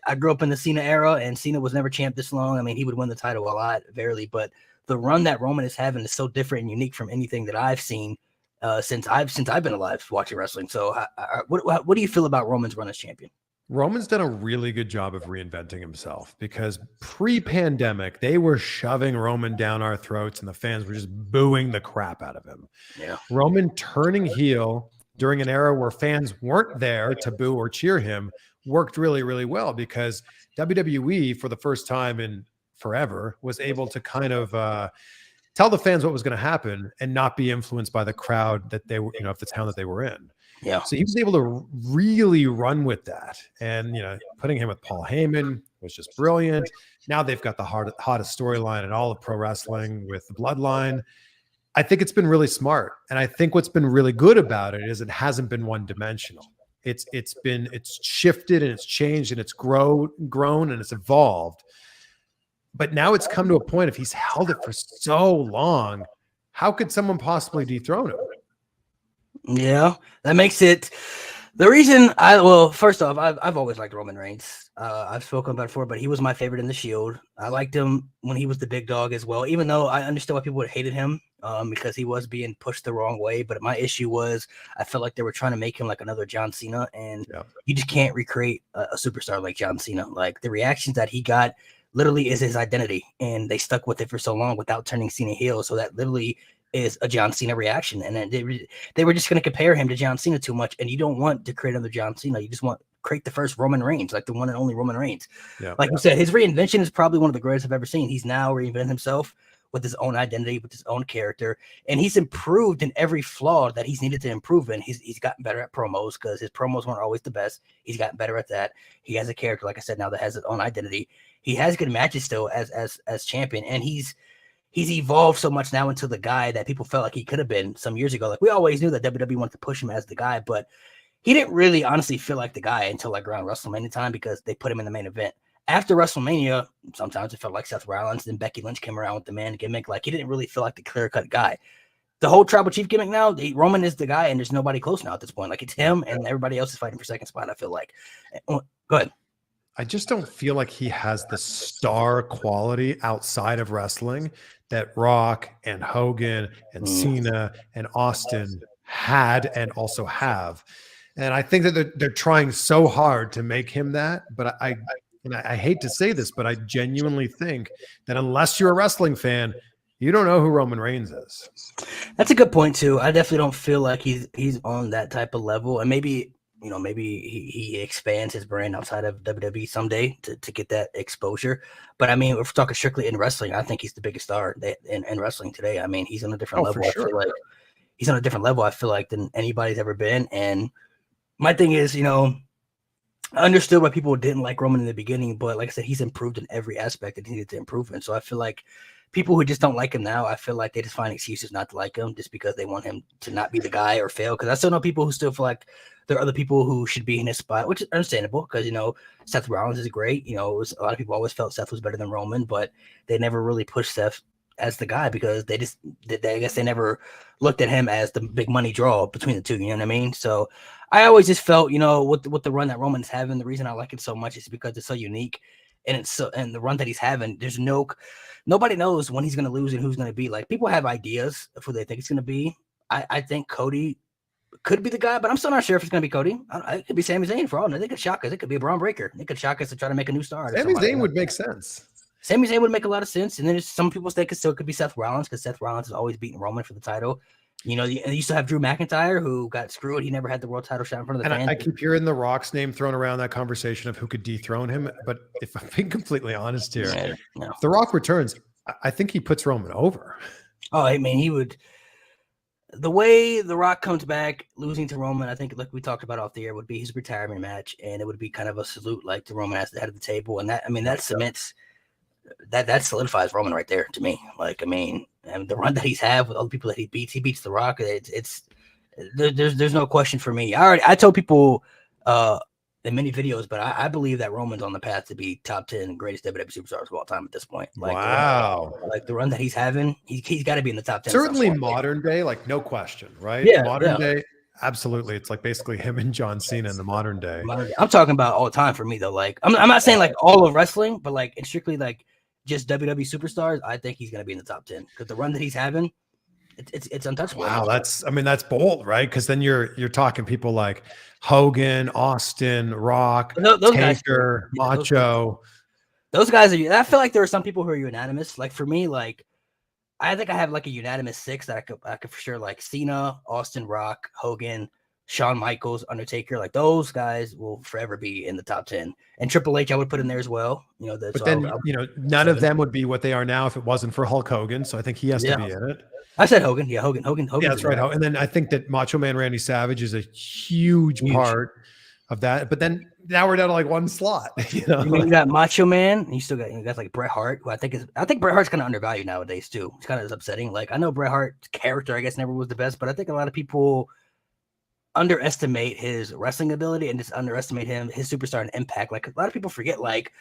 Speaker 1: I grew up in the Cena era, and Cena was never champ this long. I mean, he would win the title a lot, verily, but the run that Roman is having is so different and unique from anything that I've seen since I've been alive watching wrestling. So, what do you feel about Roman's run as champion?
Speaker 2: Roman's done a really good job of reinventing himself because pre-pandemic, they were shoving Roman down our throats and the fans were just booing the crap out of him.
Speaker 1: Yeah.
Speaker 2: Roman turning heel during an era where fans weren't there to boo or cheer him worked really, really well because WWE, for the first time in forever, was able to kind of tell the fans what was going to happen and not be influenced by the crowd that they were, of the town that they were in.
Speaker 1: Yeah.
Speaker 2: So he was able to really run with that. And, putting him with Paul Heyman was just brilliant. Now they've got the hottest storyline in all of pro wrestling with the Bloodline. I think it's been really smart. And I think what's been really good about it is it hasn't been one dimensional. It's shifted and it's changed and it's grown and it's evolved. But now it's come to a point, if he's held it for so long, how could someone possibly dethrone him?
Speaker 1: Yeah, that makes it the reason first off, I've always liked Roman Reigns. I've spoken about it before, but he was my favorite in the Shield. I liked him when he was the big dog as well, even though I understood why people would hated him because he was being pushed the wrong way. But my issue was I felt like they were trying to make him like another John Cena, and you just can't recreate a superstar like John Cena. Like the reactions that he got literally is his identity, and they stuck with it for so long without turning Cena heel. So that literally is a John Cena reaction, and then they were just going to compare him to John Cena too much, and you don't want to create another John Cena. You just want to create the first Roman Reigns, like the one and only Roman Reigns. Like you said, his reinvention is probably one of the greatest I've ever seen. He's now reinvented himself with his own identity, with his own character, and he's improved in every flaw that he's needed to improve in. He's gotten better at promos because his promos weren't always the best. He's gotten better at that. He has a character, like I said, now that has his own identity. He has good matches still as champion, and he's evolved so much now into the guy that people felt like he could have been some years ago. Like we always knew that WWE wanted to push him as the guy, but he didn't really honestly feel like the guy until like around WrestleMania time because they put him in the main event. After WrestleMania, sometimes it felt like Seth Rollins, then Becky Lynch came around with the man gimmick. Like he didn't really feel like the clear-cut guy. The whole Tribal Chief gimmick now, Roman is the guy, and there's nobody close now at this point. Like it's him, and everybody else is fighting for second spot. I feel like. Go ahead.
Speaker 2: I just don't feel like he has the star quality outside of wrestling that Rock and Hogan and Cena and Austin had and also have. And I think that they're trying so hard to make him that. But I hate to say this, but I genuinely think that unless you're a wrestling fan, you don't know who Roman Reigns is.
Speaker 1: That's a good point too. I definitely don't feel like he's on that type of level, and maybe he expands his brand outside of WWE someday to get that exposure. But I mean, if we're talking strictly in wrestling, I think he's the biggest star in wrestling today. I mean, he's on a different level.
Speaker 2: For sure.
Speaker 1: I feel like he's on a different level. I feel like than anybody's ever been. And my thing is, I understood why people didn't like Roman in the beginning, but like I said, he's improved in every aspect that he needed to improve in. So I feel like people who just don't like him now, I feel like they just find excuses not to like him just because they want him to not be the guy or fail. Because I still know people who still feel like there are other people who should be in his spot, which is understandable because, Seth Rollins is great. A lot of people always felt Seth was better than Roman, but they never really pushed Seth as the guy because I guess they never looked at him as the big money draw between the two. You know what I mean? So I always just felt, with the run that Roman's having, the reason I like it so much is because it's so unique, and and the run that he's having, there's nobody knows when he's going to lose and who's going to be. Like, people have ideas of who they think it's going to be. I think Cody could be the guy, but I'm still not sure if it's going to be Cody. It could be Sami Zayn for all. They could shock us. It could be a Braun Breaker. They could shock us to try to make a new star.
Speaker 2: Sami Zayn would make sense.
Speaker 1: Sami Zayn would make a lot of sense. And then some people think it still could be Seth Rollins because Seth Rollins has always beaten Roman for the title. You still have Drew McIntyre, who got screwed. He never had the world title shot in front of the fans.
Speaker 2: I keep hearing The Rock's name thrown around that conversation of who could dethrone him. But if I'm being completely honest here, if The Rock returns, I think he puts Roman over.
Speaker 1: Oh, I mean, he would. The way The Rock comes back, losing to Roman, I think, like we talked about off the air, would be his retirement match, and it would be kind of a salute, like to Roman as the head of the table, and that cements that solidifies Roman right there to me. Like, I mean, and the run that he's had with all the people that he beats The Rock. There's no question for me. I told people in many videos, but I believe that Roman's on the path to be top 10 greatest WWE superstars of all time at this point. Like,
Speaker 2: wow.
Speaker 1: The run that he's having, he's got to be in the top 10.
Speaker 2: Certainly modern day, like no question, right?
Speaker 1: Yeah,
Speaker 2: modern day, absolutely. It's like basically him and John Cena in the modern day.
Speaker 1: I'm talking about all time for me though. Like, I'm not saying like all of wrestling, but like it's strictly like just WWE superstars. I think he's gonna be in the top 10 because the run that he's having, it's untouchable.
Speaker 2: Wow, that's bold, right? Because then you're talking people like Hogan, Austin, Rock,
Speaker 1: those
Speaker 2: Taker,
Speaker 1: guys,
Speaker 2: Macho.
Speaker 1: Those guys are. I feel like there are some people who are unanimous. Like for me, like I think I have like a unanimous 6 that I could for sure like Cena, Austin, Rock, Hogan, Shawn Michaels, Undertaker. Like those guys will forever be in the top 10. And Triple H I would put in there as well. But
Speaker 2: then none of them would be what they are now if it wasn't for Hulk Hogan. So I think he has to be in it.
Speaker 1: I said Hogan. Yeah, Hogan.
Speaker 2: Yeah, that's right. And then I think that Macho Man Randy Savage is a huge part of that. But then now we're down to like one slot. You
Speaker 1: got Macho Man, and you still got like Bret Hart, who I think Bret Hart's kind of undervalued nowadays too. It's kind of upsetting. Like I know Bret Hart's character, I guess, never was the best, but I think a lot of people underestimate his wrestling ability and just underestimate his superstar and impact. Like a lot of people forget, like,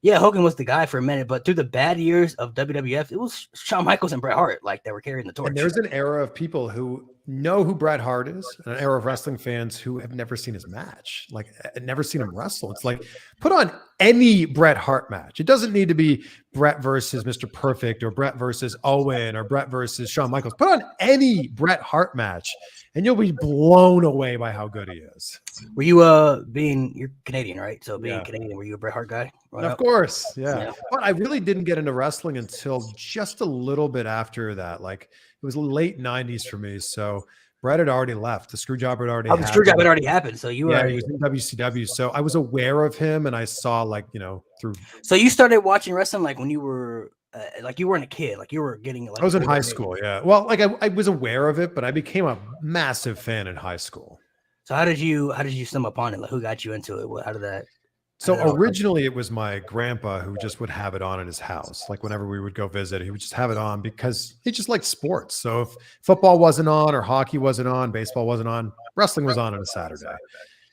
Speaker 1: yeah, Hogan was the guy for a minute, but through the bad years of WWF, it was Shawn Michaels and Bret Hart, like, that were carrying the torch.
Speaker 2: And there's an era of people who know who Bret Hart is, and an era of wrestling fans who have never seen his match, like never seen him wrestle. It's like, put on any Bret Hart match. It doesn't need to be Bret versus Mr. Perfect or Bret versus Owen or Bret versus Shawn Michaels. Put on any Bret Hart match, and you'll be blown away by how good he is.
Speaker 1: Were you you're Canadian, right? So being Canadian, were you a Bret Hart guy?
Speaker 2: Of course, yeah. But I really didn't get into wrestling until just a little bit after that. Like it was late 90s for me. So Bret had already left. The screw job had already happened.
Speaker 1: The screw job had already happened. So you were
Speaker 2: he was in WCW. So I was aware of him, and I saw through.
Speaker 1: So you started watching wrestling like when you were like you weren't a kid, like you were getting like.
Speaker 2: I was in high school, yeah. Well, like I was aware of it, but I became a massive fan in high school.
Speaker 1: So how did you stumble upon it? Like who got you into it? How did that?
Speaker 2: So originally it was my grandpa who just would have it on at his house. Like whenever we would go visit, he would just have it on because he just liked sports. So if football wasn't on or hockey wasn't on, baseball wasn't on, wrestling was on a Saturday,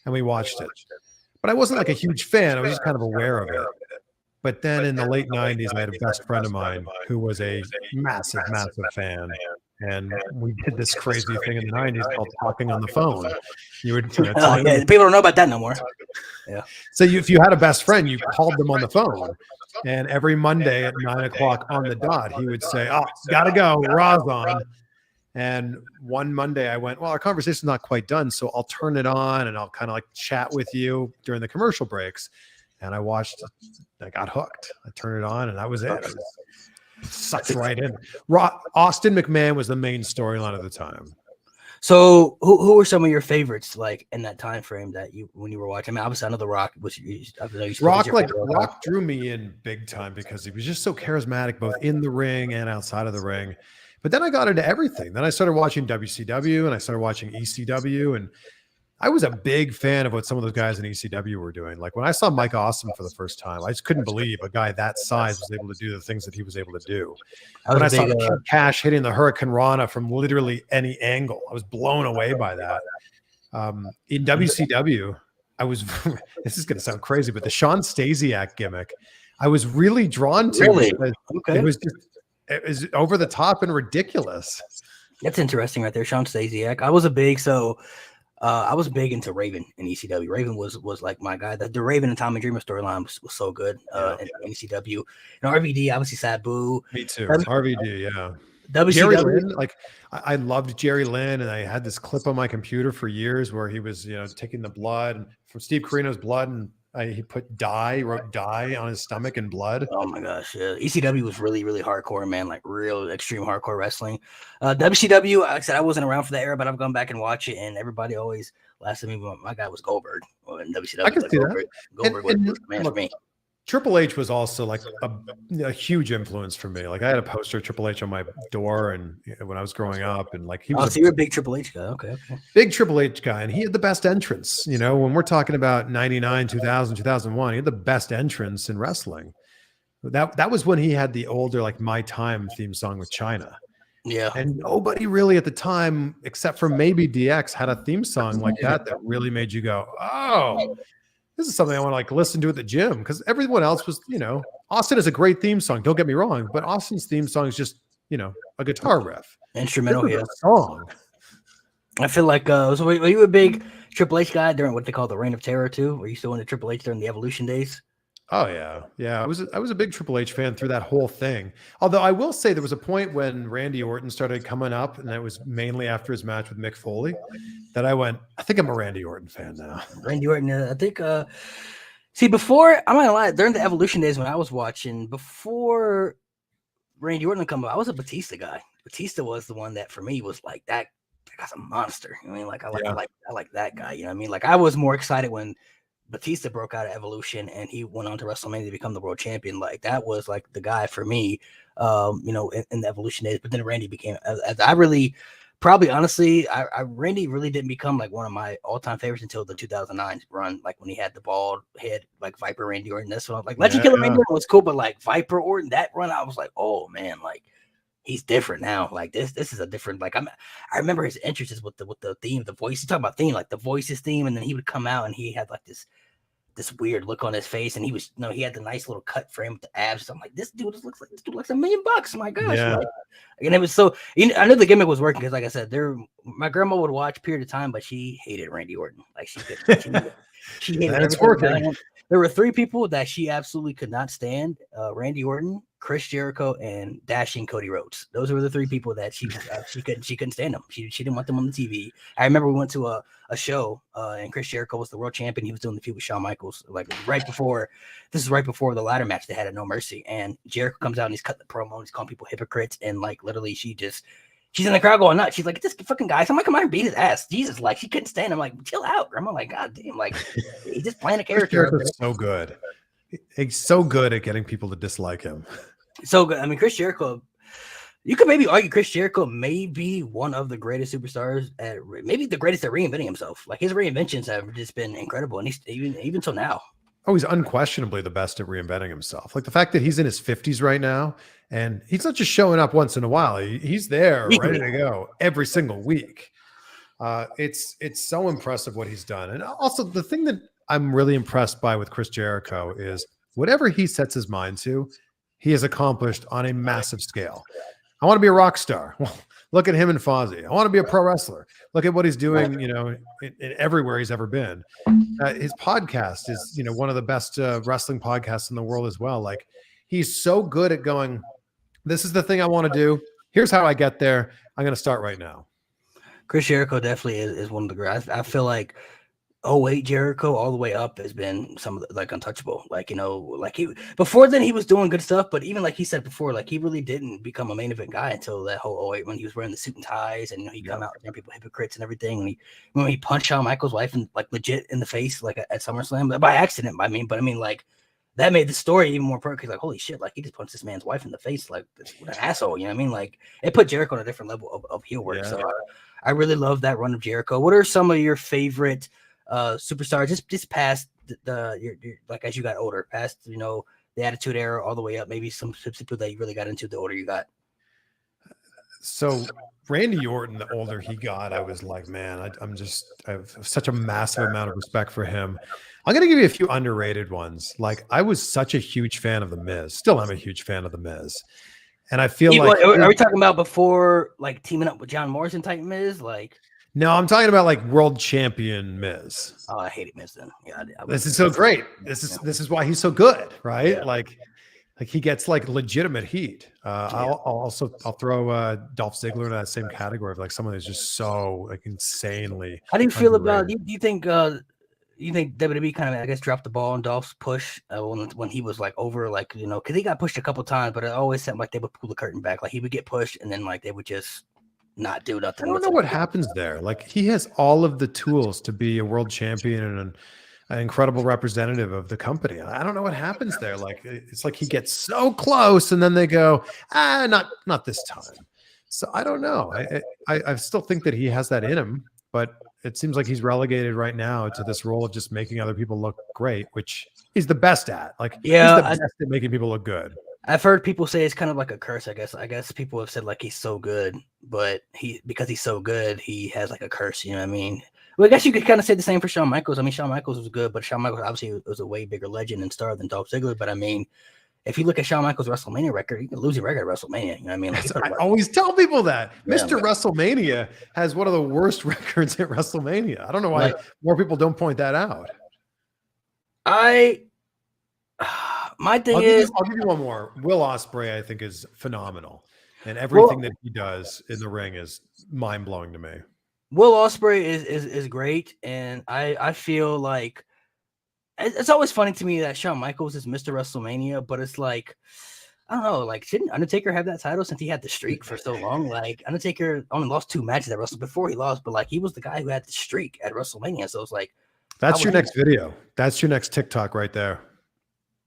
Speaker 2: and we watched it. But I wasn't like a huge fan. I was just kind of aware of it. But then in the late 90s, I had a best friend of mine who was a massive, massive fan. And we did this crazy thing in the 90s called talking on the phone. You would
Speaker 1: people don't know about that no more. Yeah.
Speaker 2: So if you had a best friend, you called them on the phone. And every Monday at 9 o'clock on the dot, he would say, "Oh, gotta go. Raw's on." And one Monday I went, well, our conversation's not quite done, so I'll turn it on and I'll kind of like chat with you during the commercial breaks. And I got hooked. I turned it on and that was it. I was sucked right in. Austin McMahon was the main storyline at the time.
Speaker 1: So who were some of your favorites like in that time frame that you when you were watching? I mean, obviously I know The Rock was
Speaker 2: Rock drew me in big time because he was just so charismatic both in the ring and outside of the ring. But then I got into everything. Then I started watching WCW and I started watching ECW, and I was a big fan of what some of those guys in ECW were doing. Like when I saw Mike Awesome for the first time, I just couldn't believe a guy that size was able to do the things that he was able to do. When I saw Cash hitting the Hurricane Rana from literally any angle, I was blown away by that. In WCW, I was, this is going to sound crazy, but the Sean Stasiak gimmick, I was really drawn to.
Speaker 1: Really?
Speaker 2: Okay. It was over the top and ridiculous.
Speaker 1: That's interesting right there. Sean Stasiak. I was big into Raven in ECW. Raven was like my guy. The Raven and Tommy Dreamer storyline was so good in ECW. And RVD, obviously Sabu.
Speaker 2: Me too. RVD, yeah.
Speaker 1: WCW.
Speaker 2: Jerry Lynn, like I loved Jerry Lynn, and I had this clip on my computer for years where he was, taking the blood from Steve Corino's blood, and he wrote die on his stomach in blood.
Speaker 1: Oh my gosh, yeah. ECW was really, really hardcore, man, like real extreme hardcore wrestling. WCW, like I said, I wasn't around for that era, but I've gone back and watched it, and everybody always laughs at me. My guy was Goldberg in WCW.
Speaker 2: I can see that.
Speaker 1: Goldberg was the man for me.
Speaker 2: Triple H was also like a huge influence for me. Like I had a poster of Triple H on my door, and when I was growing up, and like he was.
Speaker 1: So you're a big Triple H guy, okay.
Speaker 2: Big Triple H guy, and he had the best entrance. When we're talking about 99, 2000, 2001, he had the best entrance in wrestling. That was when he had the older like My Time theme song with China.
Speaker 1: Yeah,
Speaker 2: and nobody really at the time, except for maybe DX, had a theme song like that really made you go, oh. This is something I want to like listen to at the gym, because everyone else was, Austin is a great theme song. Don't get me wrong, but Austin's theme song is just, a guitar riff,
Speaker 1: instrumental
Speaker 2: song.
Speaker 1: I feel like, so were you a big Triple H guy during what they call the Reign of Terror too? Were you still into Triple H during the Evolution days?
Speaker 2: Oh yeah. I was a big Triple H fan through that whole thing. Although I will say there was a point when Randy Orton started coming up, and that was mainly after his match with Mick Foley, that I went, I think I'm a Randy Orton fan now.
Speaker 1: Randy Orton, I think. See, before, I'm not gonna lie, during the Evolution days when I was watching, before Randy Orton come up, I was a Batista guy. Batista was the one that for me was like that guy's a monster. I mean, like I like that guy. You know what I mean? Like I was more excited when Batista broke out of Evolution and he went on to WrestleMania to become the world champion. Like that was like the guy for me, in the Evolution days. But then Randy became, I really, probably honestly, Randy really didn't become like one of my all-time favorites until the 2009 run, like when he had the bald head, like Viper Randy Orton. That's what like Legend Killer Randy Orton was cool, but like Viper Orton, that run, I was like, oh man, like he's different now. Like this is a different, like I remember his entrances with the theme, the voice. You talk about theme, like the voices theme, and then he would come out and he had like this weird look on his face, and he was, he had the nice little cut frame with the abs. So I'm like, this dude looks like $1 million. My gosh.
Speaker 2: Yeah.
Speaker 1: Like, and it was so, I knew the gimmick was working because, like I said, my grandma would watch a period of time, but she hated Randy Orton. Like she hated
Speaker 2: it's working.
Speaker 1: There were 3 people that she absolutely could not stand: Randy Orton, Chris Jericho, and dashing Cody Rhodes. Those were the 3 people that she couldn't stand them. She didn't want them on the TV. I remember we went to a show, and Chris Jericho was the world champion. He was doing the feud with Shawn Michaels, like right before the ladder match they had at No Mercy. And Jericho comes out and he's cut the promo and he's calling people hypocrites, and like literally she's in the crowd going nuts. She's like, this fucking guy, somebody come out and beat his ass. Jesus, like she couldn't stand him. Like, chill out, grandma. Like, god damn, like he's just playing a character.
Speaker 2: Chris so good. He's so good at getting people to dislike him.
Speaker 1: So good. I mean, Chris Jericho, you could maybe argue Chris Jericho may be one of the greatest superstars maybe the greatest at reinventing himself. Like his reinventions have just been incredible. And he's even till now.
Speaker 2: Oh, he's unquestionably the best at reinventing himself. Like the fact that he's in his 50s right now, and he's not just showing up once in a while. He's there ready to go every single week. It's so impressive what he's done. And also the thing that I'm really impressed by with Chris Jericho is whatever he sets his mind to, he has accomplished on a massive scale. I want to be a rock star. Well, look at him and Fozzy. I want to be a pro wrestler. Look at what he's doing, in everywhere he's ever been. His podcast is, one of the best wrestling podcasts in the world as well. Like he's so good at going, this is the thing I want to do. Here's how I get there. I'm going to start right now.
Speaker 1: Chris Jericho definitely is one of the greats. I feel like 08 Jericho all the way up has been some of the, like untouchable. Like, you know, like he before then he was doing good stuff, but even like he said before, like he really didn't become a main event guy until that whole 08 when he was wearing the suit and ties and, you know, he come out and people hypocrites and everything. And when he punched Shawn Michaels' wife and like legit in the face, like at SummerSlam by accident. I mean, like that made the story even more perfect. Like, holy shit, like he just punched this man's wife in the face, like what an asshole. You know what I mean? Like it put Jericho on a different level of heel work. So I really love that run of Jericho. What are some of your favorite superstars just past your like as you got older, past, you know, the Attitude Era all the way up, maybe some people that you really got into the older you got?
Speaker 2: So Randy Orton, the older he got, I was like, man, I have such a massive amount of respect for him. I'm going to give you a few underrated ones. Like I was such a huge fan of The Miz. Still am a huge fan of The Miz. And I feel like,
Speaker 1: are we talking about before like teaming up with John Morrison type Miz? Like,
Speaker 2: no, I'm talking about like world champion Miz.
Speaker 1: Oh, I hated Miz then. Yeah,
Speaker 2: this is so great. This is why he's so good, right? Yeah. Like he gets like legitimate heat. I'll throw Dolph Ziggler in that same category of like someone who's just so like insanely.
Speaker 1: How do you feel about? Do you think WWE kind of, I guess, dropped the ball on Dolph's push when he was like over, like, you know, because he got pushed a couple times, but it always seemed like they would pull the curtain back, like he would get pushed and then like they would just not do nothing.
Speaker 2: I don't know what happens there. Like he has all of the tools to be a world champion and an incredible representative of the company. I don't know what happens there. Like it's like he gets so close and then they go, not this time. So I don't know. I still think that he has that in him, but it seems like he's relegated right now to this role of just making other people look great, which he's the best at. Like he's the best at making people look good.
Speaker 1: I've heard people say it's kind of like a curse, I guess. I guess people have said like he's so good, but because he's so good, he has like a curse, you know what I mean? Well, I guess you could kind of say the same for Shawn Michaels. I mean, Shawn Michaels was good, but Shawn Michaels obviously was a way bigger legend and star than Dolph Ziggler. But I mean, if you look at Shawn Michaels' WrestleMania record, he can lose a record at WrestleMania. You know what I mean? Like,
Speaker 2: I always tell people that. Mr. WrestleMania has one of the worst records at WrestleMania. I don't know why more people don't point that out.
Speaker 1: My thing is,
Speaker 2: I'll give you one more. Will Ospreay, I think, is phenomenal, and everything that he does in the ring is mind blowing to me.
Speaker 1: Will Ospreay is great, and I feel like it's always funny to me that Shawn Michaels is Mr. WrestleMania, but it's like, I don't know, like shouldn't Undertaker have that title since he had the streak for so long? Like Undertaker only lost 2 matches at WrestleMania before he lost, but like he was the guy who had the streak at WrestleMania, so it's like
Speaker 2: that's your next video. That's your next TikTok right there.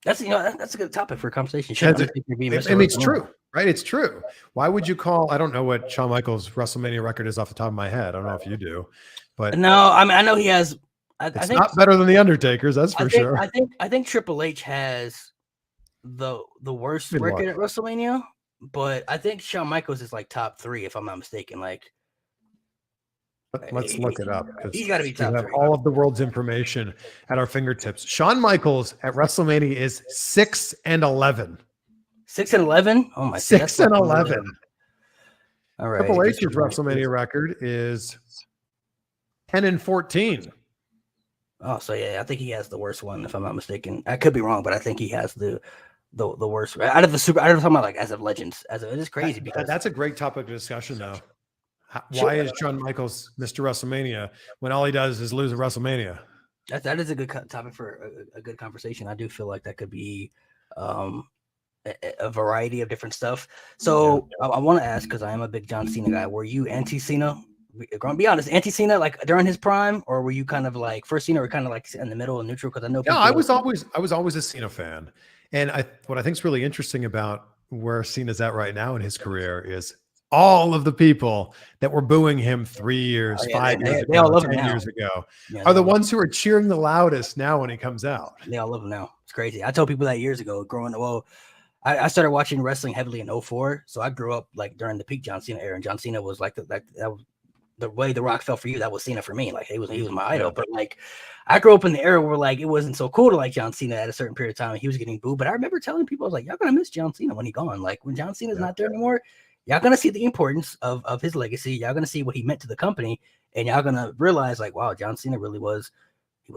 Speaker 1: That's that's a good topic for a conversation.
Speaker 2: And it's true, right? It's true. Why would you call? I don't know what Shawn Michaels' WrestleMania record is off the top of my head. I don't know if you do, but
Speaker 1: no, I mean I know he has. I
Speaker 2: think
Speaker 1: not
Speaker 2: better than the Undertaker's. That's for sure.
Speaker 1: I think Triple H has the worst record at WrestleMania, but I think Shawn Michaels is like top 3 if I'm not mistaken. Like.
Speaker 2: Let's look it up.
Speaker 1: He's got to be top 3.
Speaker 2: We have all of the world's information at our fingertips. Shawn Michaels at WrestleMania is 6-11.
Speaker 1: 6-11? Oh my!
Speaker 2: 6-11.
Speaker 1: All right.
Speaker 2: Triple H's WrestleMania record is 10-14.
Speaker 1: Oh, so yeah, I think he has the worst one if I'm not mistaken. I could be wrong, but I think he has the worst out of the super. I don't talk about like as of legends. It is crazy because
Speaker 2: that's a great topic of discussion though. Why is Shawn Michaels Mr. WrestleMania when all he does is lose at WrestleMania?
Speaker 1: That is a good topic for a good conversation. I do feel like that could be a variety of different stuff. So I want to ask, because I am a big John Cena guy, were you anti-Cena? Be honest, anti-Cena like during his prime, or were you kind of like first Cena or kind of like in the middle and neutral? Because I know
Speaker 2: I was always a Cena fan, and what I think is really interesting about where Cena's at right now in his career is all of the people that were booing him 3 years, 5 years ago, 10 years ago are the ones who are cheering the loudest now when he comes out.
Speaker 1: They all love him now. It's crazy. I told people that years ago growing up. Well, I started watching wrestling heavily in 2004. So I grew up like during the peak John Cena era, and John Cena was like that was the way The Rock fell for you. That was Cena for me. Like he was my idol. But like I grew up in the era where like it wasn't so cool to like John Cena at a certain period of time. He was getting booed. But I remember telling people, I was like, y'all gonna miss John Cena when he's gone. Like when John Cena's not there anymore, y'all gonna see the importance of his legacy. Y'all gonna see what he meant to the company, and y'all gonna realize like, wow, John Cena really was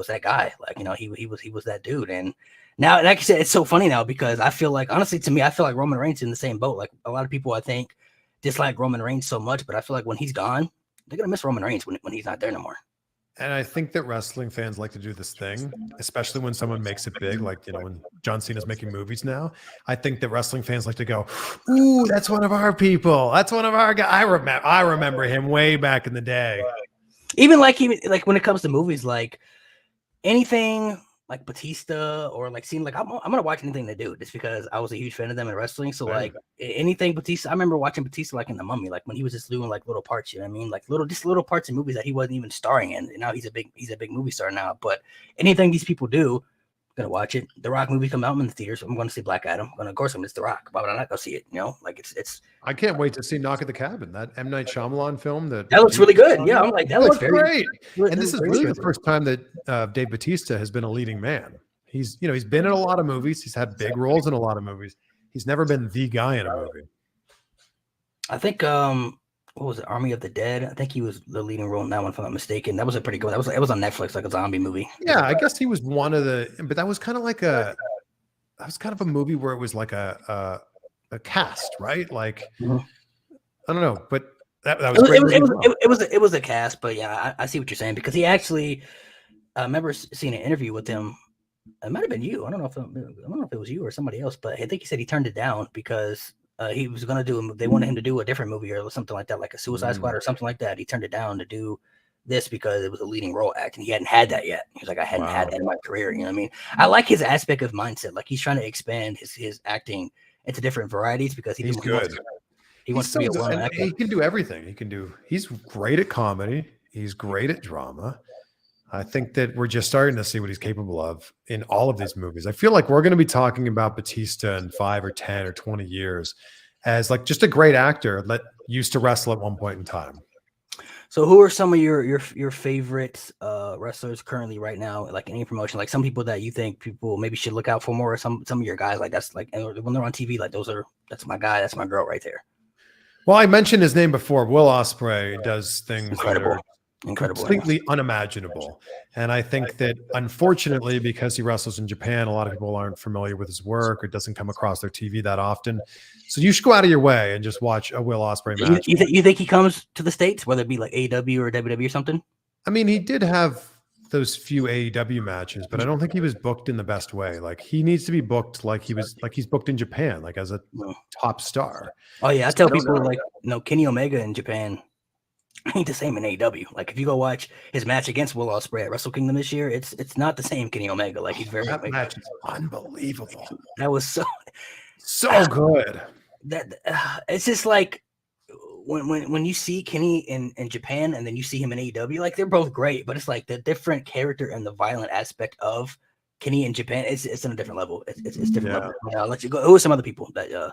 Speaker 1: that guy. Like, you know, he was that dude. And now, like I said, it's so funny now because I feel like, honestly, to me, I feel like Roman Reigns in the same boat. Like a lot of people, I think, dislike Roman Reigns so much, but I feel like when he's gone, they're gonna miss Roman Reigns when he's not there no more.
Speaker 2: And I think that wrestling fans like to do this thing, especially when someone makes it big, like, when John Cena's making movies now. I think that wrestling fans like to go, ooh, that's one of our people. That's one of our guys. I remember him way back in the day.
Speaker 1: Even like when it comes to movies, like anything like Batista or like seeing like I'm gonna watch anything they do just because I was a huge fan of them in wrestling. So like anything Batista, I remember watching Batista like in The Mummy, like when he was just doing like little parts, you know what I mean? Like little parts in movies that he wasn't even starring in. And now he's a big movie star now. But anything these people do, I'm gonna watch it. The Rock movie come out in the theaters. I'm gonna see Black Adam. Of course I'm The Rock. Why would I not go see it? You know, like it's
Speaker 2: I can't wait to see Knock at the Cabin, that M. Night Shyamalan film. That
Speaker 1: looks really good. Yeah, I'm like, that looks
Speaker 2: great. And this is really the first time that Dave Bautista has been a leading man. He's been in a lot of movies. He's had big roles in a lot of movies. He's never been the guy in a movie.
Speaker 1: I think what was it, Army of the Dead? I think he was the leading role in that one, if I'm not mistaken. That was a pretty good. It was on Netflix, like a zombie movie.
Speaker 2: Yeah, I guess he was one of the. But that was kind of like a movie where it was like a cast, right? Like I don't know, but that was great.
Speaker 1: It was a cast, but yeah, I see what you're saying, because he actually. I remember seeing an interview with him. It might have been you. I don't know if it was you or somebody else, but I think he said he turned it down because he was going to do. They wanted him to do a different movie or something like that, like a Suicide Squad or something like that. He turned it down to do this because it was a leading role act, and he hadn't had that yet. He was like, I hadn't had that in my career. You know what I mean? I like his aspect of mindset. Like he's trying to expand his acting into different varieties because he's good. He wants to be a well actor.
Speaker 2: He can do everything. He's great at comedy. He's great at drama. I think that we're just starting to see what he's capable of in all of these movies. I feel like we're going to be talking about Batista in 5 or 10 or 20 years as like just a great actor that used to wrestle at one point in time.
Speaker 1: So who are some of your favorite wrestlers currently right now, like any promotion, like some people that you think people maybe should look out for more, or some of your guys, like that's like when they're on TV, like that's my guy, that's my girl right there.
Speaker 2: Well, I mentioned his name before. Will Ospreay does things
Speaker 1: incredible.
Speaker 2: Completely unimaginable. And I think that unfortunately, because he wrestles in Japan, a lot of people aren't familiar with his work or doesn't come across their TV that often. So you should go out of your way and just watch a Will Ospreay match.
Speaker 1: You think he comes to the States, whether it be like AEW or WWE or something?
Speaker 2: I mean, he did have those few AEW matches, but I don't think he was booked in the best way. Like he needs to be booked like he's booked in Japan, like as a top star.
Speaker 1: Oh yeah, I tell people like Kenny Omega in Japan ain't the same in AEW. Like if you go watch his match against Will Ospreay at Wrestle Kingdom this year, it's not the same Kenny Omega. Like he's
Speaker 2: that match is unbelievable.
Speaker 1: That was so
Speaker 2: good.
Speaker 1: That it's just like when you see Kenny in Japan and then you see him in AEW, like they're both great, but it's like the different character and the violent aspect of Kenny in Japan. It's on a different level. It's different level. I'll let you go. Who are some other people that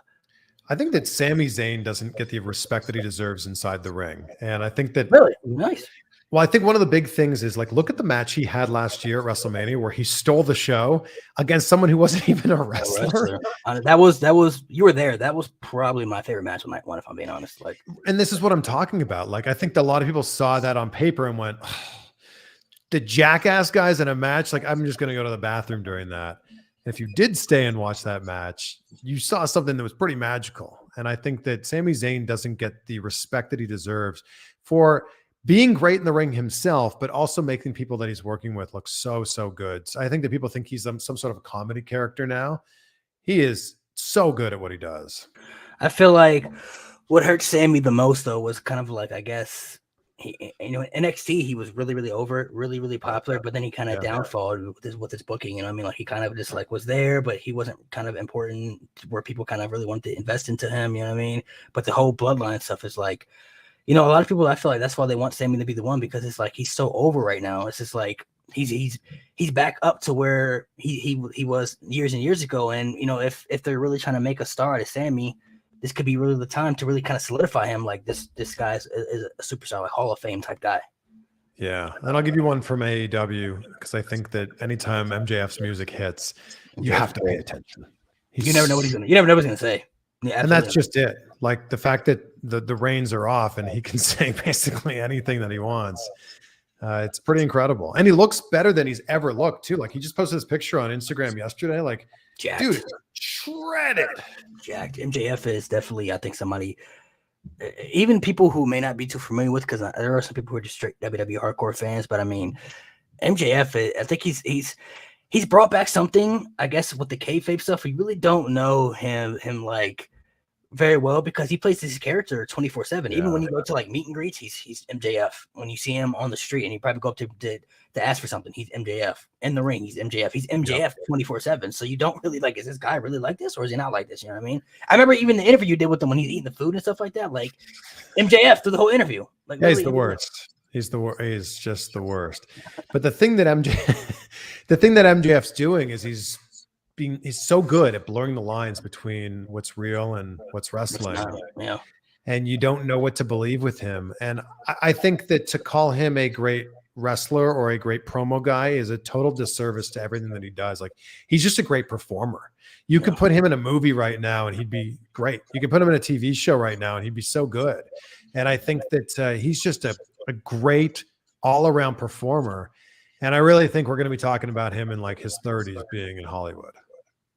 Speaker 2: I think that Sami Zayn doesn't get the respect that he deserves inside the ring. And I think that
Speaker 1: really nice.
Speaker 2: Well, I think one of the big things is like, look at the match he had last year at WrestleMania where he stole the show against someone who wasn't even a wrestler.
Speaker 1: That was you were there. That was probably my favorite match on night one, if I'm being honest. Like,
Speaker 2: and this is what I'm talking about. Like, I think that a lot of people saw that on paper and went, oh, the jackass guys in a match. Like, I'm just going to go to the bathroom during that. If you did stay and watch that match, you saw something that was pretty magical. And I think that Sami Zayn doesn't get the respect that he deserves for being great in the ring himself, but also making people that he's working with look so good. So I think that people think he's some sort of a comedy character now. He is so good at what he does.
Speaker 1: I feel like what hurt Sammy the most, though, was kind of like, I guess, in NXT, he was really over, really popular, but then he kind of downfalled with his booking. You know what I mean? Like he kind of just like was there, but he wasn't kind of important where people kind of really wanted to invest into him. You know what I mean? But the whole bloodline stuff is like, a lot of people, I feel like that's why they want Sammy to be the one, because it's like he's so over right now. It's just like he's back up to where he was years and years ago. And if they're really trying to make a star out of Sammy, this could be really the time to really kind of solidify him. Like this guy is a superstar, like Hall of Fame type guy. Yeah,
Speaker 2: and I'll give you one from AEW because I think that anytime MJF's music hits, you have to pay attention.
Speaker 1: You never know what he's gonna say. Yeah,
Speaker 2: and that's just it. Like the fact that the reins are off and he can say basically anything that he wants. It's pretty incredible. And he looks better than he's ever looked too. Like he just posted this picture on Instagram yesterday. Like,
Speaker 1: jacked.
Speaker 2: Dude, shredded.
Speaker 1: Jacked. MJF is definitely, I think, somebody even people who may not be too familiar with, because there are some people who are just straight WWE hardcore fans, but I mean, MJF, I think he's brought back something, I guess, with the kayfabe stuff. We really don't know him like very well because he plays this character 24/7. Even when you go to like meet and greets, he's MJF. When you see him on the street and you probably go up to ask for something, he's MJF. In the ring, he's MJF. He's MJF 24/7. So you don't really like, is this guy really like this or is he not like this? You know what I mean? I remember even the interview you did with him when he's eating the food and stuff like that. Like MJF through the whole interview. Like
Speaker 2: yeah, he's the worst. He's He's just the worst. But the thing that MJF's doing is he's so good at blurring the lines between what's real and what's wrestling.
Speaker 1: Yeah.
Speaker 2: And you don't know what to believe with him. And I think that to call him a great wrestler or a great promo guy is a total disservice to everything that he does. Like, he's just a great performer. You could put him in a movie right now and he'd be great. You could put him in a TV show right now and he'd be so good. And I think that he's just a great all-around performer. And I really think we're going to be talking about him in like his 30s being in Hollywood.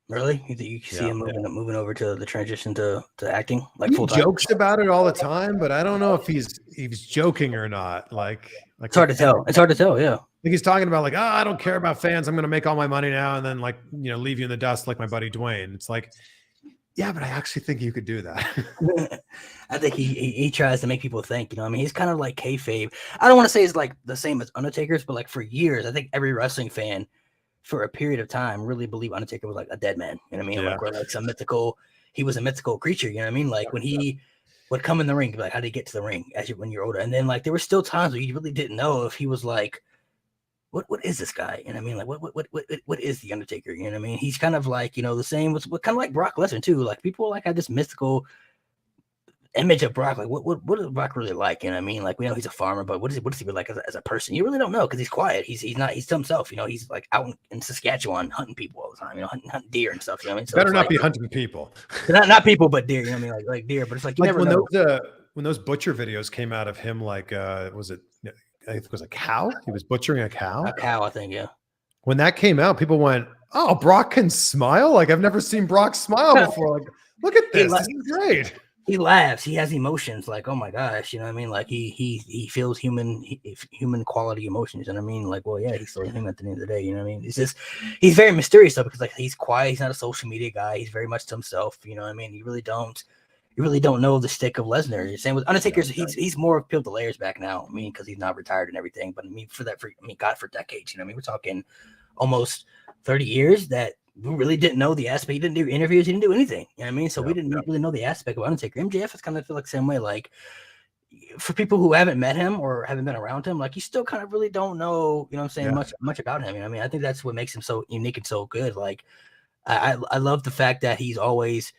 Speaker 1: Really? You see him moving over to the transition to acting, like full time?
Speaker 2: He jokes about it all the time, but I don't know if he's joking or not. Like
Speaker 1: it's hard to tell. It's hard to tell. Yeah.
Speaker 2: Like he's talking about like, oh, I don't care about fans. I'm going to make all my money now, and then like, you know, leave you in the dust like my buddy Dwayne. It's like, yeah, but I actually think you could do that.
Speaker 1: I think he tries to make people think. You know, I mean, he's kind of like kayfabe. I don't want to say it's like the same as Undertaker's, but like for years, I think every wrestling fan, for a period of time, really believe Undertaker was like a dead man. You know what I mean? Like, we're like some mythical, he was a mythical creature. You know what I mean? Like when he would come in the ring, like, how did he get to the ring when you're older? And then like there were still times where you really didn't know if he was like, what is this guy? You know what I mean? Like what is the Undertaker? You know what I mean? He's kind of like, you know, the same with kind of like Brock Lesnar too. Like people like have this mystical image of Brock. Like what is Brock really like? You know what I mean? Like we know he's a farmer, but what is he really like as a person? You really don't know because he's quiet. He's to himself. You know, he's like out in Saskatchewan hunting people all the time. You know, hunting deer and stuff. You know what I mean? So
Speaker 2: better not be hunting people.
Speaker 1: Not people, but deer. You know what I mean? Like deer. But it's like you never know.
Speaker 2: When those butcher videos came out of him, like was it? I think it was a cow. He was butchering a cow.
Speaker 1: A cow, I think. Yeah.
Speaker 2: When that came out, people went, "Oh, Brock can smile! Like I've never seen Brock smile before. Like, look at this. This is great."
Speaker 1: He laughs. He has emotions. Like, oh my gosh, you know what I mean? Like he feels human quality emotions. You know what I mean? Like, well, yeah, he's still human at the end of the day. You know what I mean? It's just he's very mysterious though because like he's quiet. He's not a social media guy. He's very much to himself. You know what I mean? You really don't know the stick of Lesnar. Same with Undertaker. He's more peeled the layers back now. I mean, because he's not retired and everything. But I mean, for decades. You know what I mean? We're talking almost 30 years that we really didn't know the aspect. He didn't do interviews. He didn't do anything. You know what I mean? So we didn't really know the aspect of Undertaker. MJF is kind of feel like the same way. Like for people who haven't met him or haven't been around him, like you still kind of really don't know, you know what I'm saying, much about him. You know what I mean? I think that's what makes him so unique and so good. Like I love the fact that he's always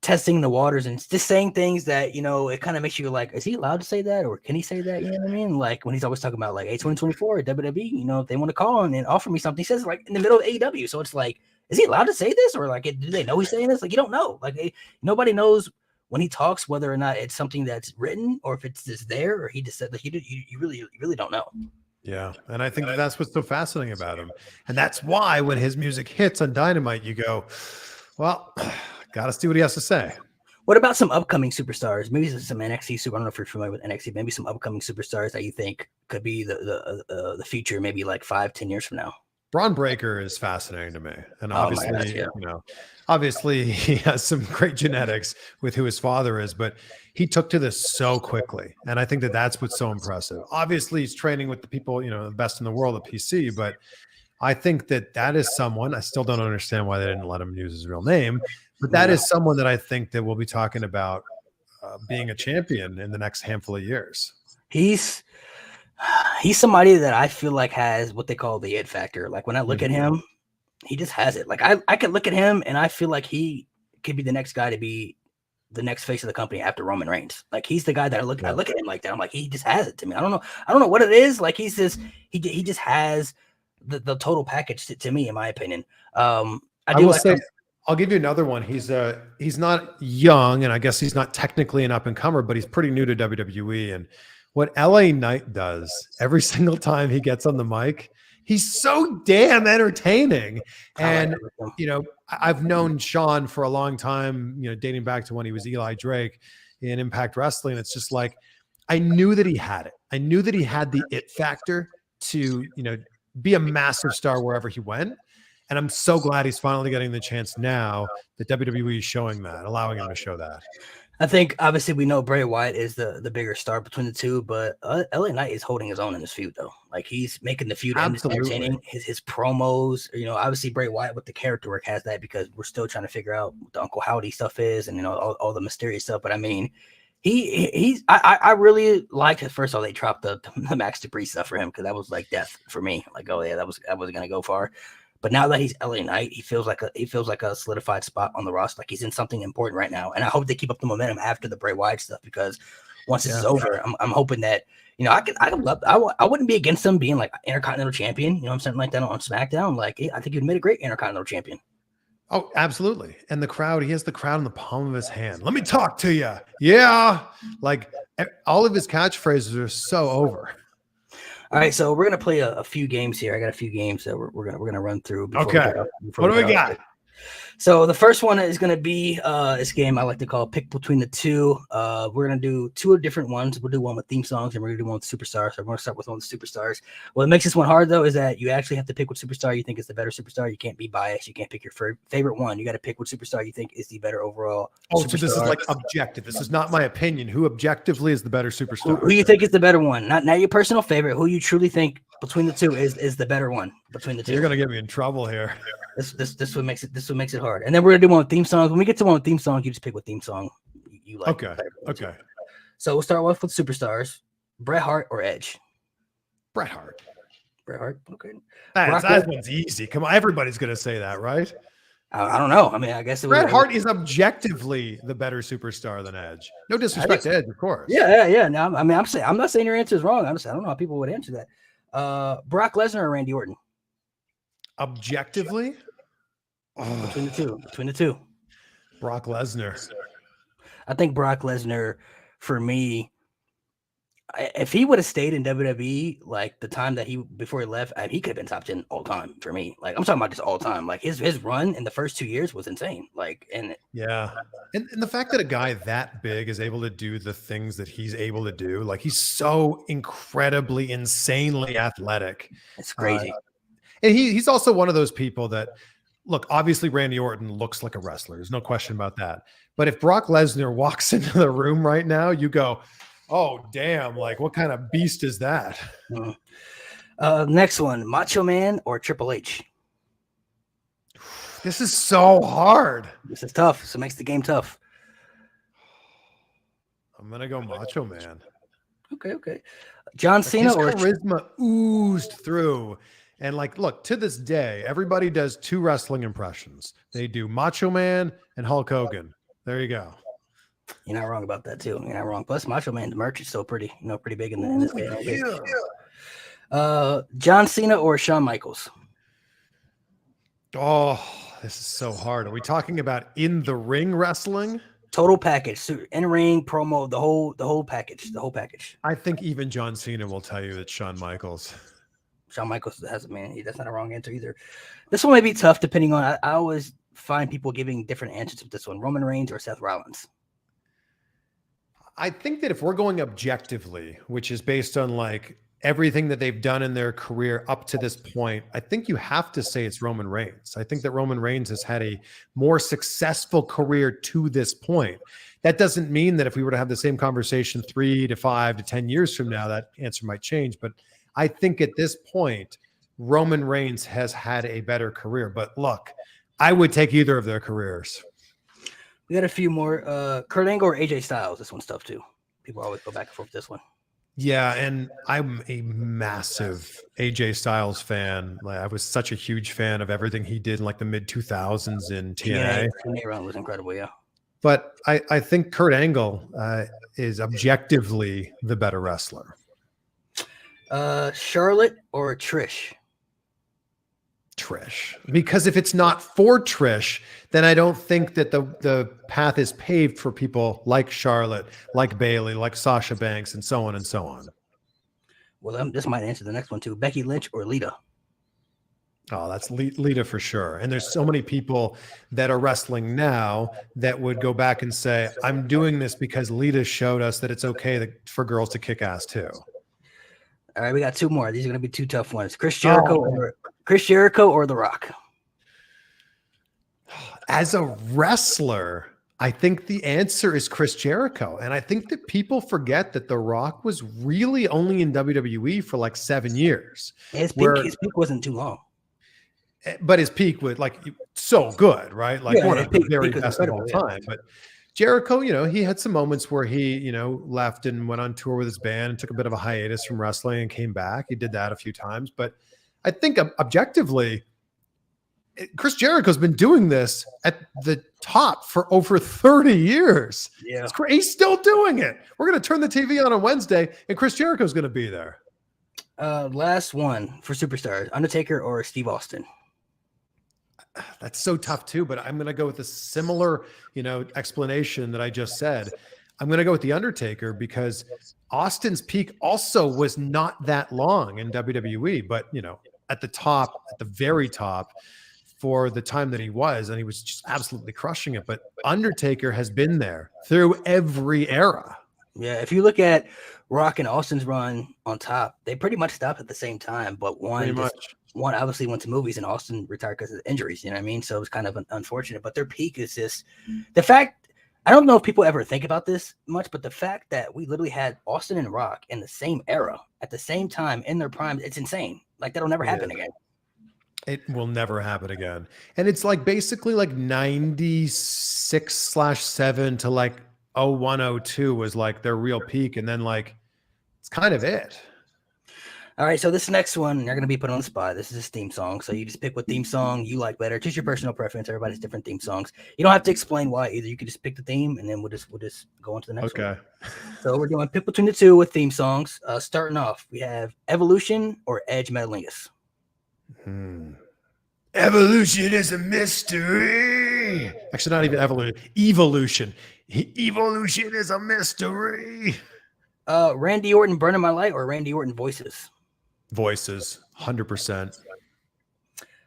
Speaker 1: testing the waters and just saying things that, you know, it kind of makes you like, is he allowed to say that or can he say that? You know what I mean? Like when he's always talking about like, hey, 2024 WWE, you know, if they want to call and offer me something, he says like in the middle of AEW. So it's like, is he allowed to say this or like, do they know he's saying this? Like, you don't know. Like nobody knows when he talks whether or not it's something that's written or if it's just there or he just said that you really don't know.
Speaker 2: Yeah. And I think that's what's so fascinating about him. And that's why when his music hits on Dynamite, you go, well, got to see what he has to say.
Speaker 1: What about some upcoming superstars? Maybe some NXT super. I don't know if you're familiar with NXT. Maybe some upcoming superstars that you think could be the future, maybe like 5-10 years from now.
Speaker 2: Braun Breaker is fascinating to me, and obviously, you know, obviously he has some great genetics with who his father is, but he took to this so quickly, and I think that that's what's so impressive. Obviously, he's training with the people, you know, the best in the world at PC, but I think that is someone. I still don't understand why they didn't let him use his real name. But that is someone that I think that we'll be talking about being a champion in the next handful of years.
Speaker 1: He's somebody that I feel like has what they call the it factor. Like when I look at him, he just has it. Like I could look at him and I feel like he could be the next guy to be the next face of the company after Roman Reigns. Like he's the guy that I look at him like that. I'm like, he just has it to me. I don't know what it is. Like he just has the total package to me, in my opinion.
Speaker 2: I'll give you another one. He's not young, and I guess he's not technically an up-and-comer, but he's pretty new to WWE. And what LA Knight does every single time he gets on the mic, he's so damn entertaining. And, you know, I've known Sean for a long time, you know, dating back to when he was Eli Drake. in Impact Wrestling. It's just like, I knew that he had it. I knew that he had the it factor to, be a massive star wherever he went. And I'm so glad he's finally getting the chance now that WWE is showing that, allowing him to show that.
Speaker 1: I think obviously we know Bray Wyatt is the bigger star between the two, but LA Knight is holding his own in this feud though. Like he's making the feud entertaining. His promos, obviously Bray Wyatt with the character work has that because we're still trying to figure out what the Uncle Howdy stuff is and all the mysterious stuff. But I mean, I really liked it. First of all, they dropped the Max Debris stuff for him because that was like death for me. Like, oh yeah, that wasn't gonna go far. But now that he's LA Knight, he feels like a solidified spot on the roster. Like he's in something important right now. And I hope they keep up the momentum after the Bray Wyatt stuff because once this is over, I'm hoping that I wouldn't be against him being like Intercontinental Champion, something like that on SmackDown. Like I think he'd made a great Intercontinental Champion.
Speaker 2: Oh, absolutely. And he has the crowd in the palm of his hand. Let me talk to you. Yeah. Like all of his catchphrases are so over.
Speaker 1: All right, so we're gonna play a few games here. I got a few games that we're gonna run through.
Speaker 2: Okay. What do we got?
Speaker 1: So the first one is gonna be this game I like to call Pick Between the Two. We're gonna do two different ones. We'll do one with theme songs and we're gonna do one with superstars. So we're gonna start with one with superstars. What makes this one hard though is that you actually have to pick which superstar you think is the better superstar. You can't be biased. You can't pick your favorite one. You got to pick which superstar you think is the better overall.
Speaker 2: Oh, so this is like objective. This is not my opinion. Who objectively is the better superstar?
Speaker 1: Who you think is the better one? Not your personal favorite. Who you truly think between the two is the better one between the two.
Speaker 2: You're gonna get me in trouble here.
Speaker 1: This what makes it hard. And then we're gonna do one with theme songs. When we get to one with theme songs, you just pick what theme song you like.
Speaker 2: Okay.
Speaker 1: So we'll start off with superstars. Bret Hart or Edge?
Speaker 2: Bret Hart.
Speaker 1: Okay.
Speaker 2: That one's easy. Come on, everybody's gonna say that, right?
Speaker 1: I don't know. I mean, I guess
Speaker 2: Bret Hart is objectively the better superstar than Edge. No disrespect to Edge, of course.
Speaker 1: Yeah. Now, I mean, I'm not saying your answer is wrong. I don't know how people would answer that. Brock Lesnar or Randy Orton?
Speaker 2: Objectively?
Speaker 1: Between the two.
Speaker 2: Brock Lesnar.
Speaker 1: I think Brock Lesnar, for me, if he would have stayed in WWE like the time that before he left, he could have been top 10 all time for me. Like I'm talking about just all time. Like his run in the first 2 years was insane. Like and
Speaker 2: the fact that a guy that big is able to do the things that he's able to do, like he's so incredibly, insanely athletic.
Speaker 1: It's crazy.
Speaker 2: And he's also one of those people that, look, obviously Randy Orton looks like a wrestler. There's no question about that. But if Brock Lesnar walks into the room right now, you go, oh, damn, like what kind of beast is that?
Speaker 1: Next one, Macho Man or Triple H?
Speaker 2: This is so hard.
Speaker 1: This is tough. So it makes the game tough.
Speaker 2: I'm going to go Macho Man.
Speaker 1: Okay. John Cena or
Speaker 2: charisma oozed through. And like, look, to this day, everybody does two wrestling impressions. They do Macho Man and Hulk Hogan. There you go.
Speaker 1: You're not wrong about that too. You're not wrong. Plus, Macho Man, the merch is still pretty big in this game. Yeah. John Cena or Shawn Michaels?
Speaker 2: Oh, this is so hard. Are we talking about in the ring wrestling?
Speaker 1: Total package, in ring promo, the whole package.
Speaker 2: I think even John Cena will tell you it's Shawn Michaels.
Speaker 1: Shawn Michaels that's not a wrong answer either. This one may be tough depending on. I always find people giving different answers with this one: Roman Reigns or Seth Rollins.
Speaker 2: I think that if we're going objectively, which is based on like everything that they've done in their career up to this point, I think you have to say it's Roman Reigns. I think that Roman Reigns has had a more successful career to this point. That doesn't mean that if we were to have the same conversation 3 to 5 to 10 years from now, that answer might change. But I think at this point, Roman Reigns has had a better career. But look, I would take either of their careers.
Speaker 1: We got a few more. Kurt Angle or AJ Styles? This one's tough too. People always go back and forth with this one.
Speaker 2: Yeah, and I'm a massive AJ Styles fan. Like, I was such a huge fan of everything he did in like the mid 2000s in TNA.
Speaker 1: TNA run was incredible, yeah.
Speaker 2: But I think Kurt Angle is objectively the better wrestler.
Speaker 1: Charlotte or Trish?
Speaker 2: Trish, because if it's not for Trish, then I don't think that the path is paved for people like Charlotte, like Bayley, like Sasha Banks, and so on and so on.
Speaker 1: Well, this might answer the next one too. Becky Lynch or Lita?
Speaker 2: Oh, that's Lita for sure. And there's so many people that are wrestling now that would go back and say, I'm doing this because Lita showed us that it's okay for girls to kick ass too.
Speaker 1: All right, we got two more. These are going to be two tough ones. Chris
Speaker 2: Oh,
Speaker 1: Jericho or The Rock?
Speaker 2: as a wrestler, I think the answer is Chris Jericho. And I think that people forget that The Rock was really only in WWE for like 7 years.
Speaker 1: His peak wasn't too long.
Speaker 2: But his peak was like so good, right? Like one of the very best of all time. But Jericho, he had some moments where he, left and went on tour with his band and took a bit of a hiatus from wrestling and came back. He did that a few times. But I think objectively, Chris Jericho's been doing this at the top for over 30 years.
Speaker 1: Yeah.
Speaker 2: He's still doing it. We're going to turn the TV on Wednesday and Chris Jericho's going to be there.
Speaker 1: Last one for superstars, Undertaker or Steve Austin?
Speaker 2: That's so tough too, but I'm going to go with a similar, explanation that I just said. I'm going to go with The Undertaker because Austin's peak also was not that long in WWE, but at the top, at the very top for the time that he was, and he was just absolutely crushing it. But Undertaker has been there through every era.
Speaker 1: Yeah, if you look at Rock and Austin's run on top, they pretty much stopped at the same time, but one obviously went to movies and Austin retired because of injuries, you know what I mean? So it was kind of unfortunate, but their peak is just the fact. I don't know if people ever think about this much, but the fact that we literally had Austin and Rock in the same era at the same time in their prime, it's insane. Like that'll never happen again.
Speaker 2: It will never happen again. And it's like basically like 96/7 to like 0102 was like their real peak. And then like, it's kind of it.
Speaker 1: All right, so this next one, you're going to be put on the spot. This is a theme song, so you just pick what theme song you like better. Just your personal preference. Everybody's different theme songs. You don't have to explain why either. You can just pick the theme, and then we'll just go on to the next one. Okay. So we're doing pick between the two with theme songs. Starting off, we have Evolution or Edge Metalingus.
Speaker 2: Evolution is a mystery. Actually, not even evolution. Evolution. Evolution is a mystery.
Speaker 1: Randy Orton, Burning My Light, or Randy Orton, Voices?
Speaker 2: Voices, 100%.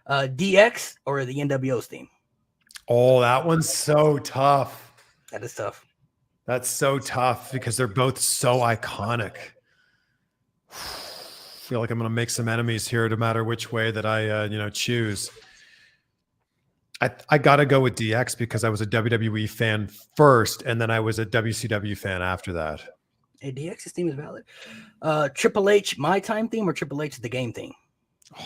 Speaker 1: DX or the NWO's theme?
Speaker 2: Oh, that one's so tough.
Speaker 1: That is tough.
Speaker 2: That's so tough because they're both so iconic. I feel like I'm going to make some enemies here no matter which way that I choose. I got to go with DX because I was a WWE fan first, and then I was a WCW fan after that.
Speaker 1: Hey, DX's theme is valid. Triple H, My Time theme, or Triple H, the Game theme?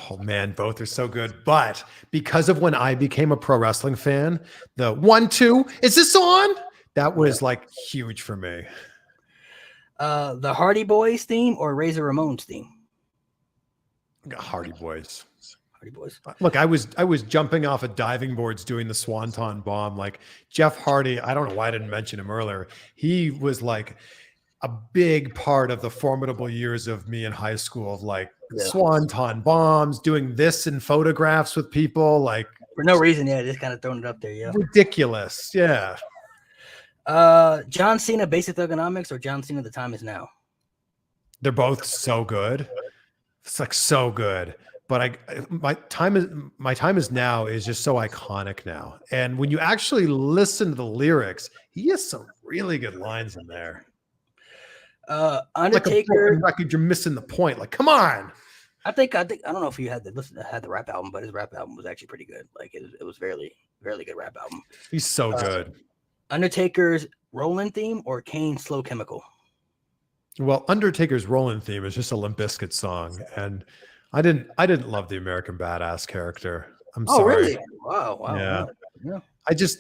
Speaker 2: Oh, man, both are so good. But because of when I became a pro wrestling fan, the 1, 2, is this on? That was like huge for me.
Speaker 1: The Hardy Boys theme or Razor Ramon's theme?
Speaker 2: Hardy Boys.
Speaker 1: Hardy Boys.
Speaker 2: Look, I was jumping off of diving boards doing the Swanton Bomb. Like Jeff Hardy, I don't know why I didn't mention him earlier. He was like a big part of the formidable years of me in high school of like Swanton bombs, doing this in photographs with people, like
Speaker 1: for no reason. Yeah, just kind of throwing it up there. Yeah,
Speaker 2: ridiculous. Yeah.
Speaker 1: John Cena, Basic Thugonomics, or John Cena, The Time Is Now?
Speaker 2: They're both so good. It's like so good. But my time is now is just so iconic now. And when you actually listen to the lyrics, he has some really good lines in there.
Speaker 1: Undertaker,
Speaker 2: like record, you're missing the point. Like, come on.
Speaker 1: I don't know if you had the rap album, but his rap album was actually pretty good. Like it was fairly good rap album.
Speaker 2: He's so good.
Speaker 1: Undertaker's Rollin' theme or Kane's Slow Chemical?
Speaker 2: Well, Undertaker's Rollin' theme is just a Limp Bizkit song, and I didn't love the American Badass character. I'm sorry.
Speaker 1: Oh, really? Wow. Yeah.
Speaker 2: He's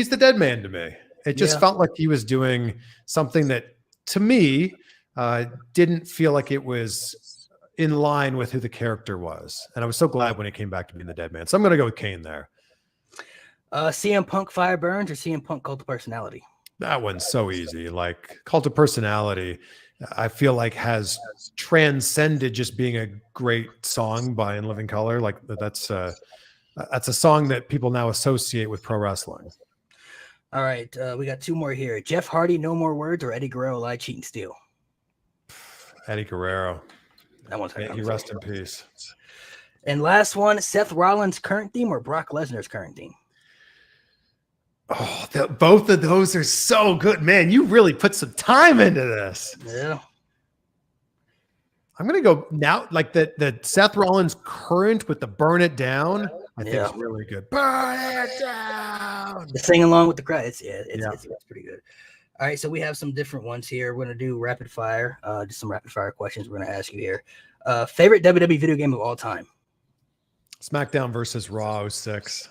Speaker 2: the dead man to me. It just felt like he was doing something that, to me, didn't feel like it was in line with who the character was. And I was so glad when he came back to being the dead man. So I'm going to go with Kane there.
Speaker 1: CM Punk Fire Burns or CM Punk Cult of Personality?
Speaker 2: That one's so easy. Like Cult of Personality, I feel like has transcended just being a great song by In Living Color. Like that's a song that people now associate with pro wrestling.
Speaker 1: All right, we got two more here. Jeff Hardy, No More Words, or Eddie Guerrero, Lie, Cheat, and Steal?
Speaker 2: Eddie Guerrero.
Speaker 1: That one's
Speaker 2: May he rest in peace.
Speaker 1: And last one, Seth Rollins' current theme or Brock Lesnar's current theme?
Speaker 2: Oh, both of those are so good, man. You really put some time into this.
Speaker 1: Yeah.
Speaker 2: I'm gonna go now, like the Seth Rollins current with the burn it down. I think it's really good. Burn it down.
Speaker 1: The sing along with the crowd. It's pretty good. All right, so we have some different ones here. We're gonna do rapid fire. Just some rapid fire questions we're gonna ask you here. Favorite WWE video game of all time?
Speaker 2: SmackDown versus Raw 06.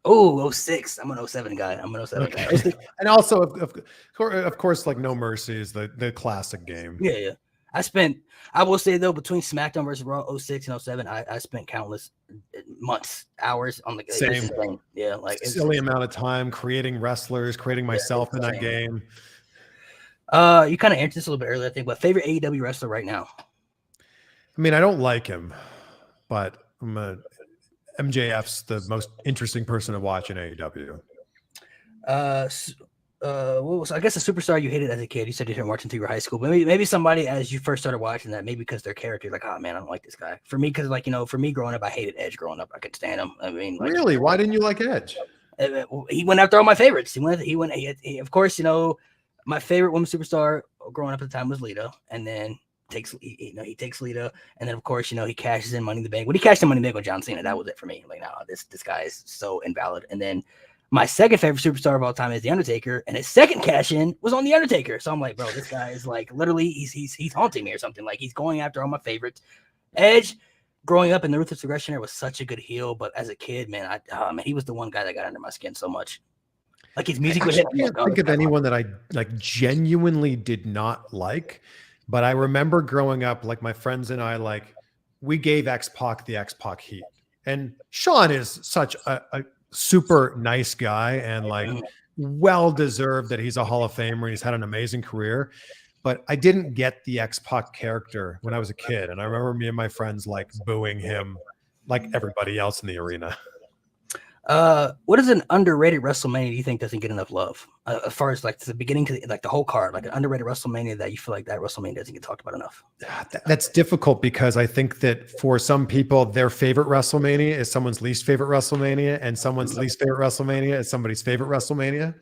Speaker 1: Oh, 06. I'm an 07 guy. Guy.
Speaker 2: And also, of course, like No Mercy is the classic game.
Speaker 1: Yeah. I will say though, between SmackDown versus Raw 06 and 07, I spent countless months, hours on the
Speaker 2: same
Speaker 1: thing. Yeah, like
Speaker 2: silly amount of time creating wrestlers, creating myself in that game.
Speaker 1: You kind of answered this a little bit earlier, I think, but favorite AEW wrestler right now?
Speaker 2: I mean, I don't like him, but MJF's the most interesting person to watch in AEW.
Speaker 1: I guess a superstar you hated as a kid. You said you didn't watch until you were high school. But maybe somebody as you first started watching that, maybe because their character, like, oh man, I don't like this guy. For me, because for me growing up, I hated Edge. Growing up, I could stand him. I mean,
Speaker 2: really, why didn't you like Edge?
Speaker 1: He went after all my favorites. Of course, my favorite woman superstar growing up at the time was Lita, and then he takes Lita, and then of course he cashes in Money in the Bank. When he cashed in Money in the Bank with John Cena, that was it for me. Like, no, this guy is so invalid. And then my second favorite superstar of all time is The Undertaker, and his second cash in was on The Undertaker. So I'm like, bro, this guy is like literally he's haunting me or something. Like, he's going after all my favorites. Edge, growing up in the Ruthless Aggression Era, was such a good heel, but as a kid, man, he was the one guy that got under my skin so much. Like, his music would hit.
Speaker 2: I can't think of anyone that I like genuinely did not like. But I remember growing up, like my friends and I, like we gave X-Pac the X-Pac heat. And Sean is such a super nice guy and like well-deserved that he's a Hall of Famer. He's had an amazing career. But I didn't get the X-Pac character when I was a kid. And I remember me and my friends like booing him like everybody else in the arena.
Speaker 1: What is an underrated WrestleMania do you think doesn't get enough love? As far as like the beginning to like the whole card, like an underrated WrestleMania that you feel like that WrestleMania doesn't get talked about enough?
Speaker 2: That's difficult because I think that for some people, their favorite WrestleMania is someone's least favorite WrestleMania, and someone's least favorite WrestleMania is somebody's favorite WrestleMania.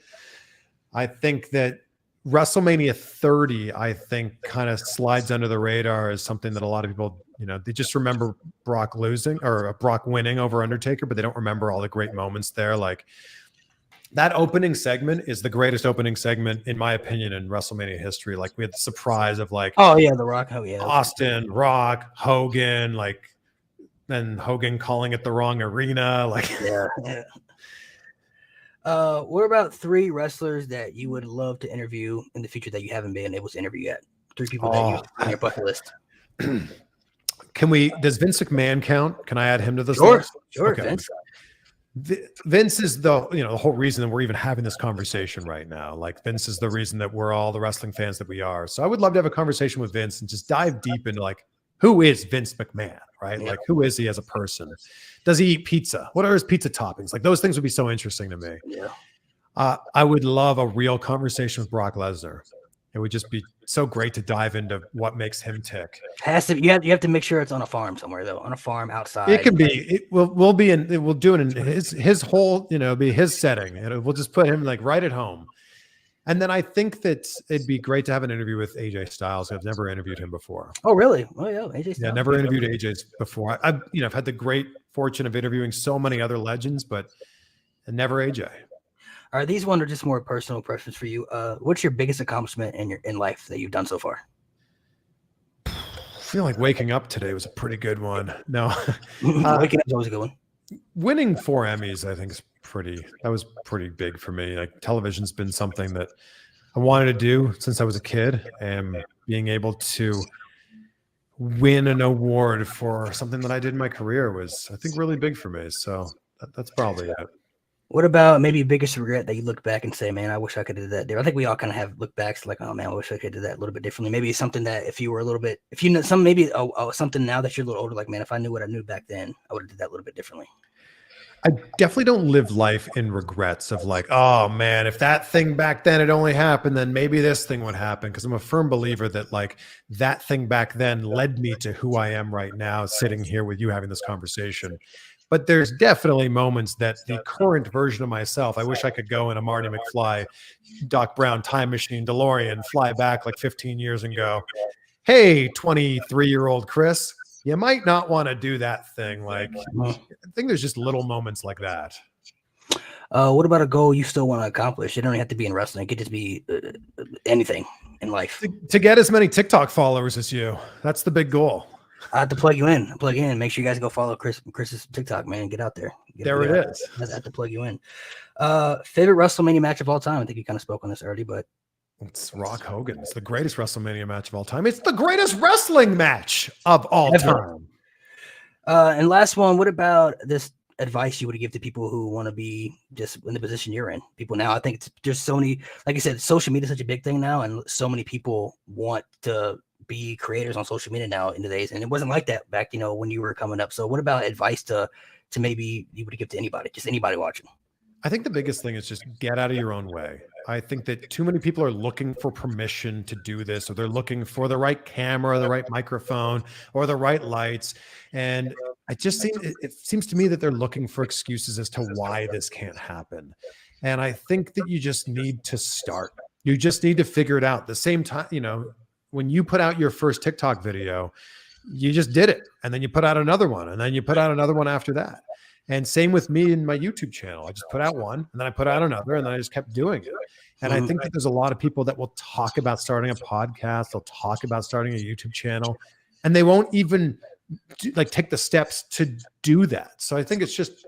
Speaker 2: I think that WrestleMania 30, I think, kind of slides under the radar as something that a lot of people, they just remember Brock losing or Brock winning over Undertaker, but they don't remember all the great moments there. Like, that opening segment is the greatest opening segment, in my opinion, in WrestleMania history. Like, we had the surprise of like,
Speaker 1: oh yeah, The Rock, oh yeah,
Speaker 2: Austin, Rock, Hogan, like, then Hogan calling it the wrong arena. Like,
Speaker 1: yeah. What about 3 wrestlers that you would love to interview in the future that you haven't been able to interview yet? 3 people that you on your bucket list.
Speaker 2: Does Vince McMahon count? Can I add him to this
Speaker 1: list? Sure,
Speaker 2: okay.
Speaker 1: Vince.
Speaker 2: Vince is the whole reason that we're even having this conversation right now. Like, Vince is the reason that we're all the wrestling fans that we are. So I would love to have a conversation with Vince and just dive deep into like, who is Vince McMahon, right? Yeah. Like, who is he as a person? Does he eat pizza? What are his pizza toppings? Like, those things would be so interesting to me.
Speaker 1: Yeah.
Speaker 2: I would love a real conversation with Brock Lesnar. It would just be so great to dive into what makes him tick.
Speaker 1: You have to make sure it's on a farm somewhere, though. On a farm outside.
Speaker 2: It can be. We'll do it in his whole, be his setting. We'll just put him like right at home. And then I think that it'd be great to have an interview with AJ Styles. I've never interviewed him before.
Speaker 1: Oh, really? Oh, yeah, AJ Styles.
Speaker 2: Yeah, never interviewed AJ before. I've had the great fortune of interviewing so many other legends, but never AJ.
Speaker 1: Are these ones are just more personal questions for you? What's your biggest accomplishment in life that you've done so far?
Speaker 2: I feel like waking up today was a pretty good one. No,
Speaker 1: waking up is always a good one.
Speaker 2: Winning 4 Emmys, I think, that was pretty big for me. Like, television's been something that I wanted to do since I was a kid, and being able to win an award for something that I did in my career was, I think, really big for me. So that's probably it.
Speaker 1: What about maybe biggest regret that you look back and say, man, I wish I could have did that? I think we all kind of have look backs like, oh man, I wish I could have did that a little bit differently. Maybe something that if you were a little bit, if you know something now that you're a little older, like, man, if I knew what I knew back then, I would have did that a little bit differently.
Speaker 2: I definitely don't live life in regrets of like, oh man, if that thing back then had only happened, then maybe this thing would happen. Because I'm a firm believer that like that thing back then led me to who I am right now, sitting here with you having this conversation. But there's definitely moments that the current version of myself, I wish I could go in a Marty McFly, Doc Brown time machine, DeLorean, fly back like 15 years and go, hey, 23-year-old Chris, you might not want to do that thing. Like, I think there's just little moments like that.
Speaker 1: What about a goal you still want to accomplish? It don't have to be in wrestling. It could just be anything in life.
Speaker 2: To get as many TikTok followers as you. That's the big goal.
Speaker 1: I have to plug you in. Plug in. Make sure you guys go follow Chris's TikTok, man. Get out there.
Speaker 2: There it is.
Speaker 1: I have to plug you in. Favorite WrestleMania match of all time? I think you kind of spoke on this already, but
Speaker 2: it's Rock Hogan. It's the greatest WrestleMania match of all time. It's the greatest wrestling match of all time.
Speaker 1: And last one, what about this advice you would give to people who want to be just in the position you're in? People now, I think it's just so many, like I said, social media is such a big thing now, and so many people want to be creators on social media now in the days, and it wasn't like that back, when you were coming up. So what about advice to maybe you would give to anybody, just anybody watching?
Speaker 2: I think the biggest thing is just get out of your own way. I think that too many people are looking for permission to do this, or they're looking for the right camera, the right microphone, or the right lights. And it seems to me that they're looking for excuses as to why this can't happen. And I think that you just need to start. You just need to figure it out. The same time, when you put out your first TikTok video, you just did it. And then you put out another one, and then you put out another one after that. And same with me and my YouTube channel. I just put out one, and then I put out another, and then I just kept doing it. And I think that there's a lot of people that will talk about starting a podcast. They'll talk about starting a YouTube channel, and they won't even take the steps to do that. So I think it's just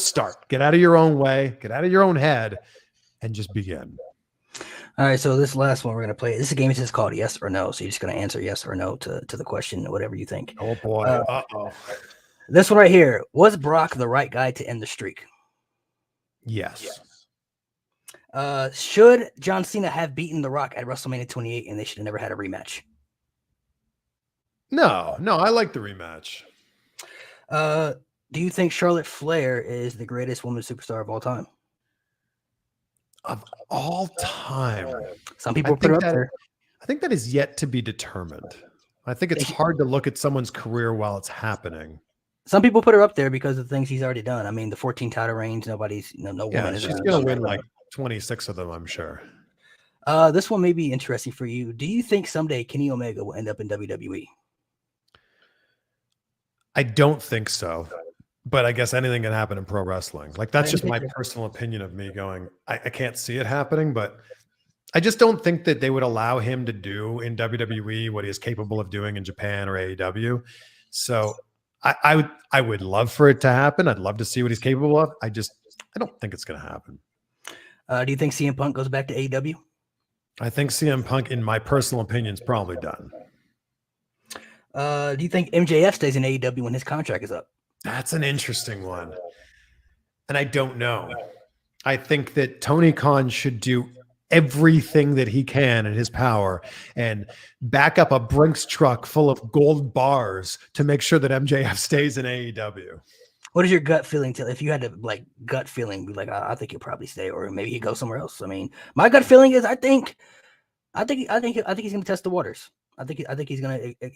Speaker 2: start. Get out of your own way, get out of your own head, and just begin.
Speaker 1: All right, so this last one we're going to play. This is a game that's just called Yes or No. So you're just going to answer yes or no to the question, whatever you think.
Speaker 2: Oh, boy. Uh-oh.
Speaker 1: This one right here. Was Brock the right guy to end the streak?
Speaker 2: Yes.
Speaker 1: Should John Cena have beaten The Rock at WrestleMania 28 and they should have never had a rematch?
Speaker 2: No, I like the rematch.
Speaker 1: Do you think Charlotte Flair is the greatest woman superstar of all time?
Speaker 2: Of all time?
Speaker 1: Some people put her up there.
Speaker 2: I think that is yet to be determined. I think it's hard to look at someone's career while it's happening.
Speaker 1: Some people put her up there because of the things he's already done. I mean, the 14 title reigns, no woman is.
Speaker 2: She's going to win like 26 of them, I'm sure.
Speaker 1: This one may be interesting for you. Do you think someday Kenny Omega will end up in WWE?
Speaker 2: I don't think so, but I guess anything can happen in pro wrestling. Like, that's just my personal opinion of me going, I can't see it happening, but I just don't think that they would allow him to do in WWE what he is capable of doing in Japan or AEW. So I would love for it to happen. I'd love to see what he's capable of. I don't think it's going to happen.
Speaker 1: Do you think CM Punk goes back to AEW?
Speaker 2: I think CM Punk, in my personal opinion, is probably done.
Speaker 1: Do you think MJF stays in AEW when his contract is up?
Speaker 2: That's an interesting one. And I don't know. I think that Tony Khan should do everything that he can in his power and back up a Brinks truck full of gold bars to make sure that MJF stays in AEW.
Speaker 1: What is your gut feeling if you had to gut feeling, be like, I think he'll probably stay, or maybe he'd go somewhere else? I mean, my gut feeling is I think he's going to test the waters. I think he's going to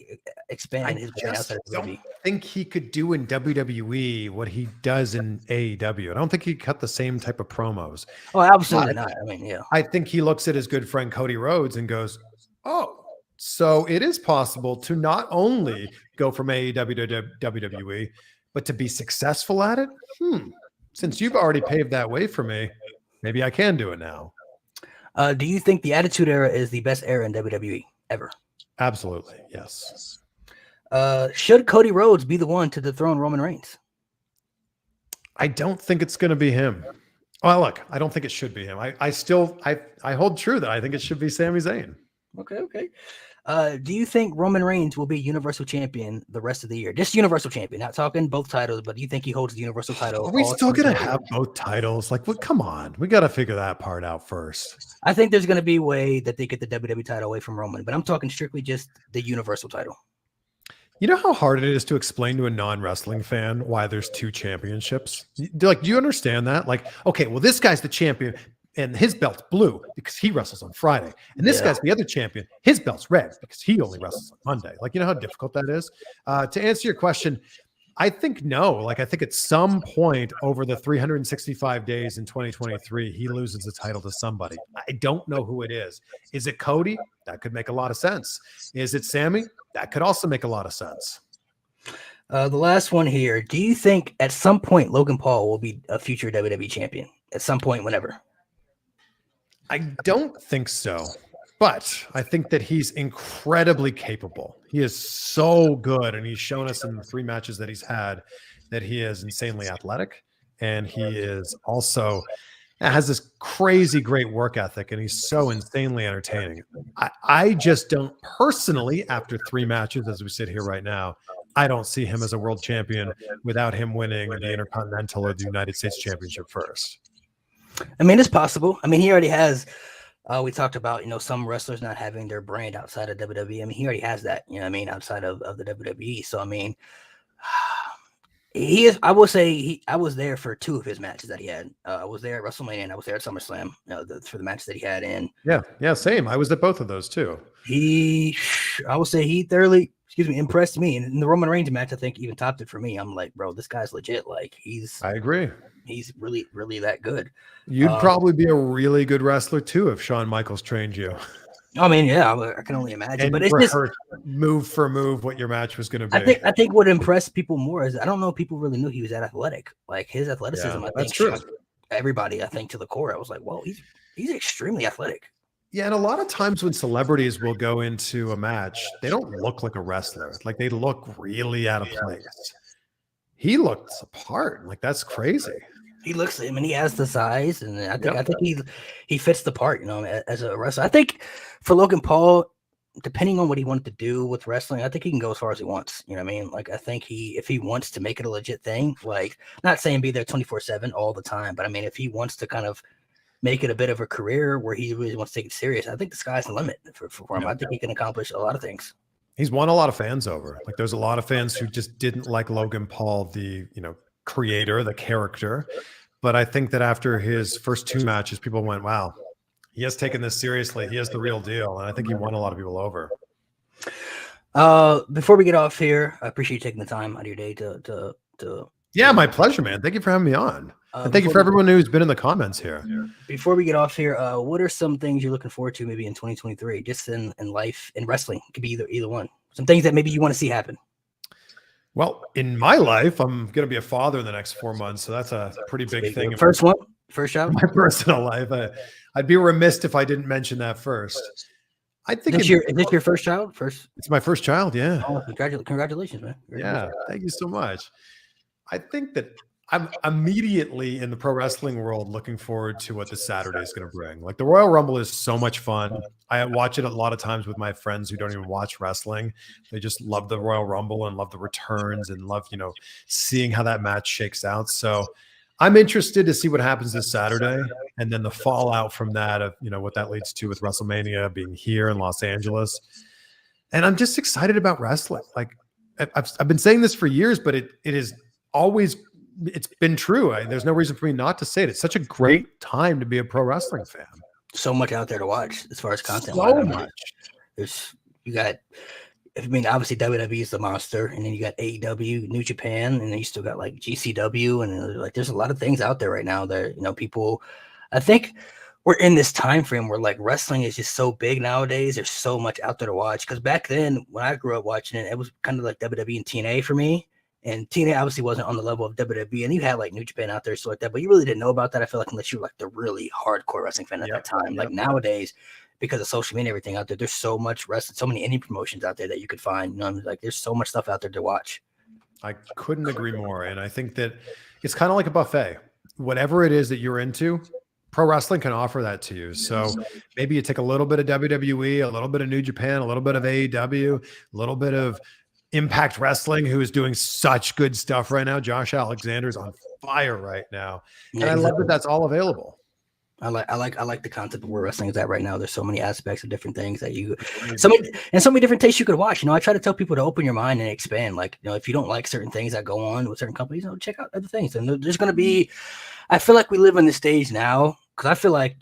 Speaker 1: expand his brand outside of WWE.
Speaker 2: I don't think he could do in WWE what he does in AEW. I don't think he cut the same type of promos.
Speaker 1: Oh, absolutely not. I mean, yeah.
Speaker 2: I think he looks at his good friend Cody Rhodes and goes, "Oh, so it is possible to not only go from AEW to WWE, but to be successful at it. Since you've already paved that way for me, maybe I can do it now."
Speaker 1: Do you think the Attitude Era is the best era in WWE ever?
Speaker 2: Absolutely, yes.
Speaker 1: Should Cody Rhodes be the one to dethrone Roman Reigns?
Speaker 2: I don't think it's going to be him. Well, look, I don't think it should be him. I hold true that I think it should be Sami Zayn.
Speaker 1: Okay. Do you think Roman Reigns will be Universal Champion the rest of the year? Just Universal Champion, not talking both titles, but do you think he holds the Universal title?
Speaker 2: Are we still going to have both titles? Come on. We got to figure that part out first.
Speaker 1: I think there's going to be a way that they get the WWE title away from Roman, but I'm talking strictly just the Universal title.
Speaker 2: You know how hard it is to explain to a non-wrestling fan why there's two championships? Like, do you understand that? Like, okay, well, this guy's the champion and his belt's blue because he wrestles on Friday. And this
Speaker 1: Yeah.
Speaker 2: guy's the other champion. His belt's red because he only wrestles on Monday. Like, you know how difficult that is? To answer your question, I think no. Like, I think at some point over the 365 days in 2023, he loses the title to somebody. I don't know who it is. Is it Cody? That could make a lot of sense. Is it Sammy? That could also make a lot of sense.
Speaker 1: The last one here. Do you think at some point Logan Paul will be a future WWE champion? At some point, whenever?
Speaker 2: I don't think so. But I think that he's incredibly capable. He is so good, and he's shown us in the 3 matches that he's had that he is insanely athletic, and he is also has this crazy great work ethic, and he's so insanely entertaining. I just don't personally, after 3 matches as we sit here right now, I don't see him as a world champion without him winning the Intercontinental or the United States Championship first.
Speaker 1: I mean, it's possible. I mean, he already has. We talked about, some wrestlers not having their brand outside of WWE. I mean, he already has that, outside of the WWE. So, I mean, he is, I will say I was there for 2 of his matches that he had. I was there at WrestleMania and I was there at SummerSlam, for the matches that he had. And
Speaker 2: yeah, same. I was at both of those too.
Speaker 1: I will say he thoroughly, impressed me. And in the Roman Reigns match, I think even topped it for me. I'm like, bro, this guy's legit. Like
Speaker 2: I agree.
Speaker 1: He's really, really that good.
Speaker 2: You'd probably be a really good wrestler too if Shawn Michaels trained you.
Speaker 1: I mean, yeah, I can only imagine.
Speaker 2: And
Speaker 1: but it's just
Speaker 2: move for move what your match was going to be.
Speaker 1: I think what impressed people more is I don't know if people really knew he was that athletic. Like his athleticism, I think shocked everybody. I think to the core, I was like, whoa, he's extremely athletic.
Speaker 2: Yeah, and a lot of times when celebrities will go into a match, they don't look like a wrestler. Like they look really out of place. He looks apart. Like that's crazy.
Speaker 1: He looks, I mean, he has the size, and I think he fits the part, as a wrestler. I think for Logan Paul, depending on what he wanted to do with wrestling, I think he can go as far as he wants. You know what I mean? Like, I think if he wants to make it a legit thing, like, not saying be there 24/7 all the time, but I mean, if he wants to kind of make it a bit of a career where he really wants to take it serious, I think the sky's the limit for him. Yeah. I think he can accomplish a lot of things.
Speaker 2: He's won a lot of fans over. Like, there's a lot of fans who just didn't like Logan Paul, the, creator, the character. But I think that after his first 2 matches, people went, wow, he has taken this seriously. He is the real deal. And I think he won a lot of people over.
Speaker 1: Before we get off here, I appreciate you taking the time out of your day to
Speaker 2: Yeah, my pleasure, man. Thank you for having me on. And thank you for everyone who's been in the comments here.
Speaker 1: Before we get off here, what are some things you're looking forward to maybe in 2023, just in life, in wrestling? It could be either one. Some things that maybe you want to see happen.
Speaker 2: Well, in my life, I'm going to be a father in the next 4 months. So that's a pretty big thing.
Speaker 1: First child?
Speaker 2: My personal life. I'd be remiss if I didn't mention that first. I think
Speaker 1: is this your first child?
Speaker 2: It's my first child. Yeah.
Speaker 1: Oh, congratulations, man.
Speaker 2: Yeah. Thank you so much. I think that I'm immediately in the pro wrestling world looking forward to what this Saturday is going to bring. Like, the Royal Rumble is so much fun. I watch it a lot of times with my friends who don't even watch wrestling. They just love the Royal Rumble and love the returns and love, seeing how that match shakes out. So I'm interested to see what happens this Saturday, and then the fallout from that of, what that leads to with WrestleMania being here in Los Angeles. And I'm just excited about wrestling. Like, I've been saying this for years, but it is always, it's been true. There's no reason for me not to say it. It's such a great time to be a pro wrestling fan.
Speaker 1: So much out there to watch as far as content.
Speaker 2: So much.
Speaker 1: Obviously WWE is the monster, and then you got AEW, New Japan, and then you still got like GCW, and like there's a lot of things out there right now that people. I think we're in this time frame where like wrestling is just so big nowadays. There's so much out there to watch. Because back then, when I grew up watching it, it was kind of like WWE and TNA for me. And TNA obviously wasn't on the level of WWE, and you had like New Japan out there, so like that, but you really didn't know about that. I feel like unless you were like the really hardcore wrestling fan at that time. Like nowadays, because of social media and everything out there, there's so much wrestling, so many indie promotions out there that you could find. Like there's so much stuff out there to watch.
Speaker 2: I couldn't agree more, and I think that it's kind of like a buffet. Whatever it is that you're into, pro wrestling can offer that to you. So maybe you take a little bit of WWE, a little bit of New Japan, a little bit of AEW, a little bit of Impact Wrestling, who is doing such good stuff right now. Josh Alexander's on fire right now. And I love that that's all available.
Speaker 1: I like the concept of where wrestling is at right now. There's so many aspects of different things that so many different tastes you could watch. I try to tell people to open your mind and expand. Like, if you don't like certain things that go on with certain companies, check out other things. And there's going to be, I feel like we live in this stage now, because I feel like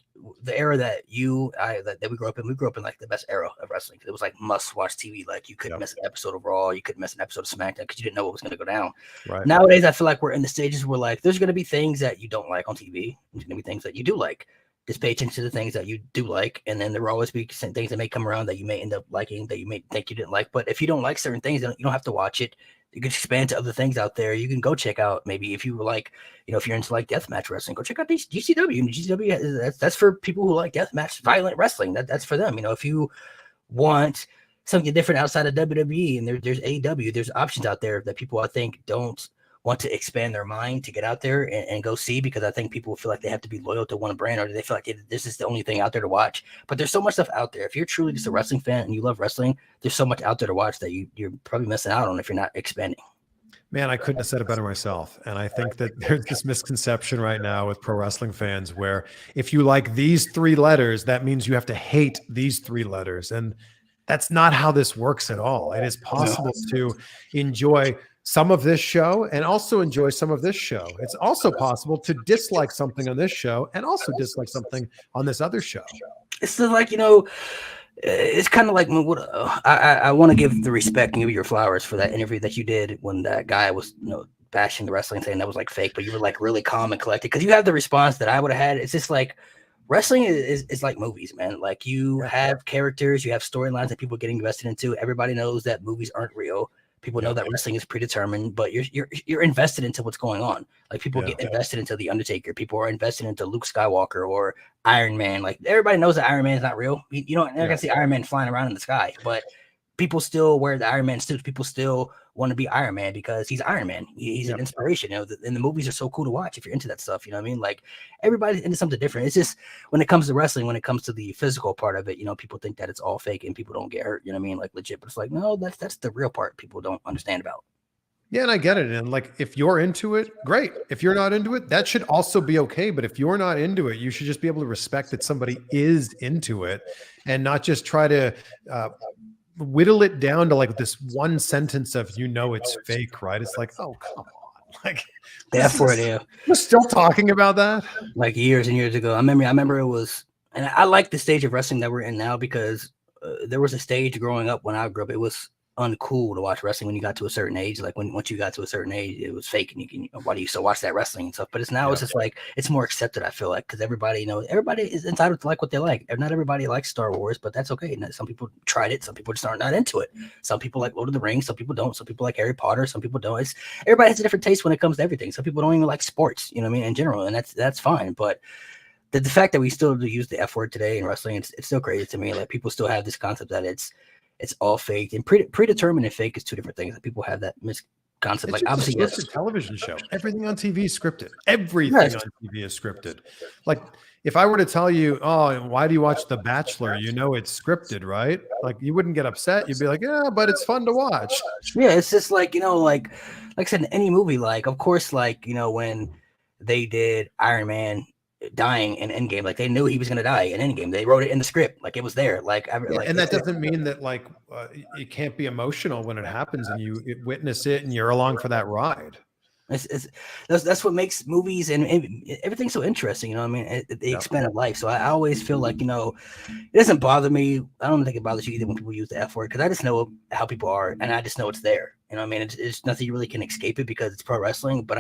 Speaker 1: the era that that we grew up in like the best era of wrestling. It was like must watch TV. Like you couldn't miss an episode of Raw, you couldn't miss an episode of SmackDown because you didn't know what was going to go down.
Speaker 2: Right.
Speaker 1: Nowadays, I feel like we're in the stages where like there's going to be things that you don't like on TV. There's going to be things that you do like. Just pay attention to the things that you do like, and then there will always be things that may come around that you may end up liking that you may think you didn't like. But if you don't like certain things, then you don't have to watch it. You can expand to other things out there. You can go check out, maybe if you like, if you're into like deathmatch wrestling, go check out these GCW. GCW, that's for people who like deathmatch, violent wrestling. That's for them. If you want something different outside of WWE, and there's AEW, there's options out there that people, I think, don't want to expand their mind to get out there and go see, because I think people feel like they have to be loyal to one brand, or they feel like this is the only thing out there to watch. But there's so much stuff out there. If you're truly just a wrestling fan and you love wrestling, there's so much out there to watch that you're probably missing out on if you're not expanding.
Speaker 2: Man, I couldn't have said it better myself. And I think that there's this misconception right now with pro wrestling fans where if you like these 3 letters, that means you have to hate these 3 letters. And that's not how this works at all. It is possible to enjoy some of this show and also enjoy some of this show. It's also possible to dislike something on this show and also dislike something on this other show.
Speaker 1: It's like, it's kind of like I want to give the respect and give you your flowers for that interview that you did when that guy was, bashing the wrestling, saying that was like fake, but you were like really calm and collected, because you have the response that I would have had. It's just like wrestling is like movies, man. Like you have characters, you have storylines that people are getting invested into. Everybody knows that movies aren't real. People know that wrestling is predetermined, but you're invested into what's going on. Like people get invested into The Undertaker. People are invested into Luke Skywalker or Iron Man. Like everybody knows that Iron Man is not real. You don't never gonna see Iron Man flying around in the sky, but people still wear the Iron Man suits. People still want to be Iron Man because he's Iron Man. He's an inspiration. And the movies are so cool to watch if you're into that stuff. You know what I mean? Like everybody's into something different. It's just when it comes to wrestling, when it comes to the physical part of it, people think that it's all fake and people don't get hurt. You know what I mean? Like legit, but it's like, no, that's the real part people don't understand about.
Speaker 2: Yeah, and I get it. And like, if you're into it, great. If you're not into it, that should also be okay. But if you're not into it, you should just be able to respect that somebody is into it and not just try to whittle it down to like this one sentence of, it's fake, right? It's like, oh, come on. Like, we're still talking about that
Speaker 1: like years and years ago. I remember it was, and I like the stage of wrestling that we're in now, because there was a stage growing up when I grew up. It was uncool to watch wrestling when you got to a certain age. Like once you got to a certain age, it was fake, and you can, why do you still watch that wrestling and stuff? But it's just like it's more accepted, I feel like, because everybody is entitled to like what they like. Not everybody likes Star Wars, but that's okay. Some people tried it, some people just aren't not into it. Some people like Lord of the Rings, some people don't. Some people like Harry Potter, some people don't. Everybody has a different taste when it comes to everything. Some people don't even like sports, in general, and that's fine. But the fact that we still do use the F word today in wrestling, it's still crazy to me. Like people still have this concept that it's all fake, and predetermined and fake is two different things. People have that misconcept. Like obviously,
Speaker 2: it's a television show. Everything on TV is scripted. Everything on TV is scripted. Like if I were to tell you, oh, why do you watch The Bachelor? It's scripted, right? Like you wouldn't get upset. You'd be like, yeah, but it's fun to watch.
Speaker 1: Yeah, it's just like, like I said, in any movie, like of course, like when they did Iron Man dying in Endgame, like they knew he was going to die in Endgame. They wrote it in the script, like it was there. And
Speaker 2: that doesn't mean that like it can't be emotional when it happens and you witness it and you're along for that ride.
Speaker 1: That's what makes movies and everything so interesting. They expanded life. So I always feel like it doesn't bother me. I don't think it bothers you either when people use the F word, because I just know how people are, and I just know it's there. It's nothing you really can escape it because it's pro wrestling. But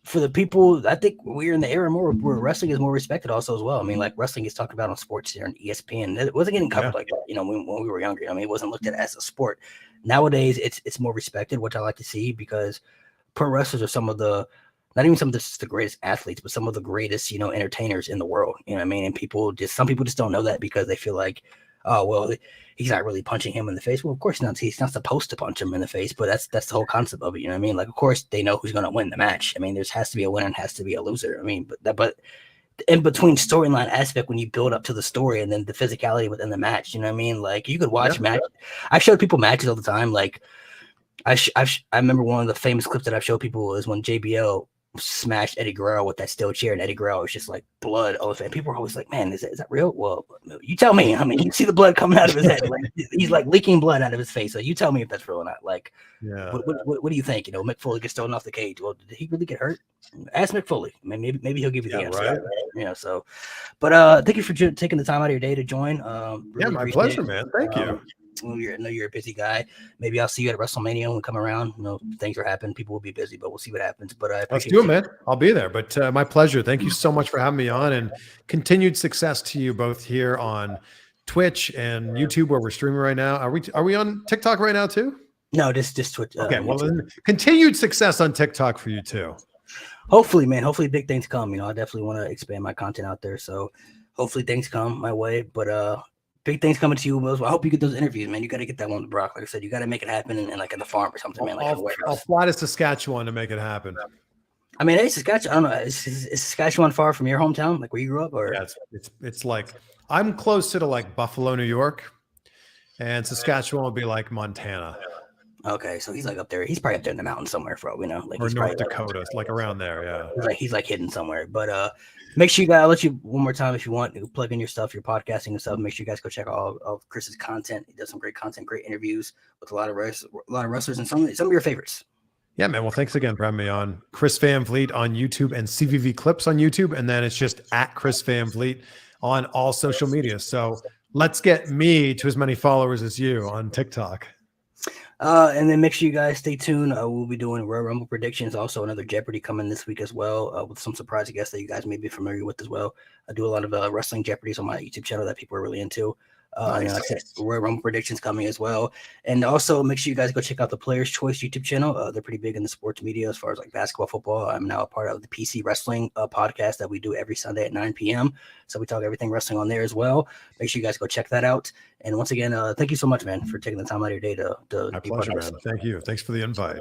Speaker 1: for the people, I think we're in the era more where wrestling is more respected also as well. Like wrestling is talked about on sports here and ESPN. It wasn't getting covered like that, when we were younger. It wasn't looked at as a sport. Nowadays, it's more respected, which I like to see, because pro wrestlers are some of the, not even some of the greatest athletes, but some of the greatest, entertainers in the world. And some people just don't know that because they feel like, oh, well, he's not really punching him in the face. Well, of course not. He's not supposed to punch him in the face, but that's the whole concept of it. Like, of course they know who's going to win the match. There has to be a winner and has to be a loser. But in between storyline aspect, when you build up to the story and then the physicality within the match, like you could watch match. I show people matches all the time. Like I remember one of the famous clips that I've showed people is when JBL smashed Eddie Guerrero with that steel chair, and Eddie Guerrero was just like blood all over. And people were always like, "Man, is that real?" Well, you tell me. I mean, you see the blood coming out of his head, like he's like leaking blood out of his face. So you tell me if that's real or not. Like,
Speaker 2: Yeah.
Speaker 1: what do you think? You know, Mick Foley gets thrown off the cage. Well, did he really get hurt? Ask Mick Foley. Maybe he'll give you the answer.
Speaker 2: Right.
Speaker 1: You know, so, but thank you for taking the time out of your day to join.
Speaker 2: Really my pleasure, man. Thank you.
Speaker 1: I know you're a busy guy. Maybe I'll see you at WrestleMania when we come around. You know, things are happening. People will be busy, but we'll see what happens. But
Speaker 2: let's do it, man. I'll be there. But my pleasure. Thank you so much for having me on, and continued success to you both here on Twitch and YouTube, where we're streaming right now. Are we on TikTok right now too?
Speaker 1: No, just Twitch.
Speaker 2: Okay, well, then continued success on TikTok for you too.
Speaker 1: Hopefully, man. Hopefully, big things come. You know, I definitely want to expand my content out there. So, hopefully, things come my way. But big things coming to you, Will. I hope you get those interviews, man. You got to get that one with Brock. Like I said, you got to make it happen in like in the farm or something, man. Like
Speaker 2: I'll fly to Saskatchewan to make it happen.
Speaker 1: I mean, it's Saskatchewan. I don't know. Is Saskatchewan far from your hometown, like where you grew up? Or
Speaker 2: yeah, it's like I'm closer to like Buffalo, New York, and Saskatchewan would be like Montana.
Speaker 1: Okay, so he's like up there. He's probably up there in the mountains somewhere, for all we know. Like
Speaker 2: or
Speaker 1: he's
Speaker 2: North Dakota, like around there. Yeah,
Speaker 1: he's like hidden somewhere. But make sure you guys. I'll let you one more time if you want. Plug in your stuff, your podcasting and stuff. Make sure you guys go check out all of Chris's content. He does some great content, great interviews with a lot of wrestlers and some of your favorites.
Speaker 2: Yeah, man. Well, thanks again for having me on. Chris Van Vliet on YouTube and CVV Clips on YouTube, and then it's just at Chris Van Vliet on all social media. So let's get me to as many followers as you on TikTok.
Speaker 1: And then make sure you guys stay tuned. We'll be doing Royal Rumble predictions. Also, another Jeopardy coming this week as well, with some surprise guests that you guys may be familiar with as well. I do a lot of wrestling Jeopardies on my YouTube channel that people are really into. And like I said, Royal Rumble predictions coming as well. And also make sure you guys go check out the Players Choice YouTube channel. They're pretty big in the sports media as far as like basketball, football. I'm now a part of the PC Wrestling podcast that we do every Sunday at 9 p.m. So we talk everything wrestling on there as well. Make sure you guys go check that out. And once again, thank you so much, man, for taking the time out of your day to
Speaker 2: My pleasure, man. Thank you. Thanks for the invite.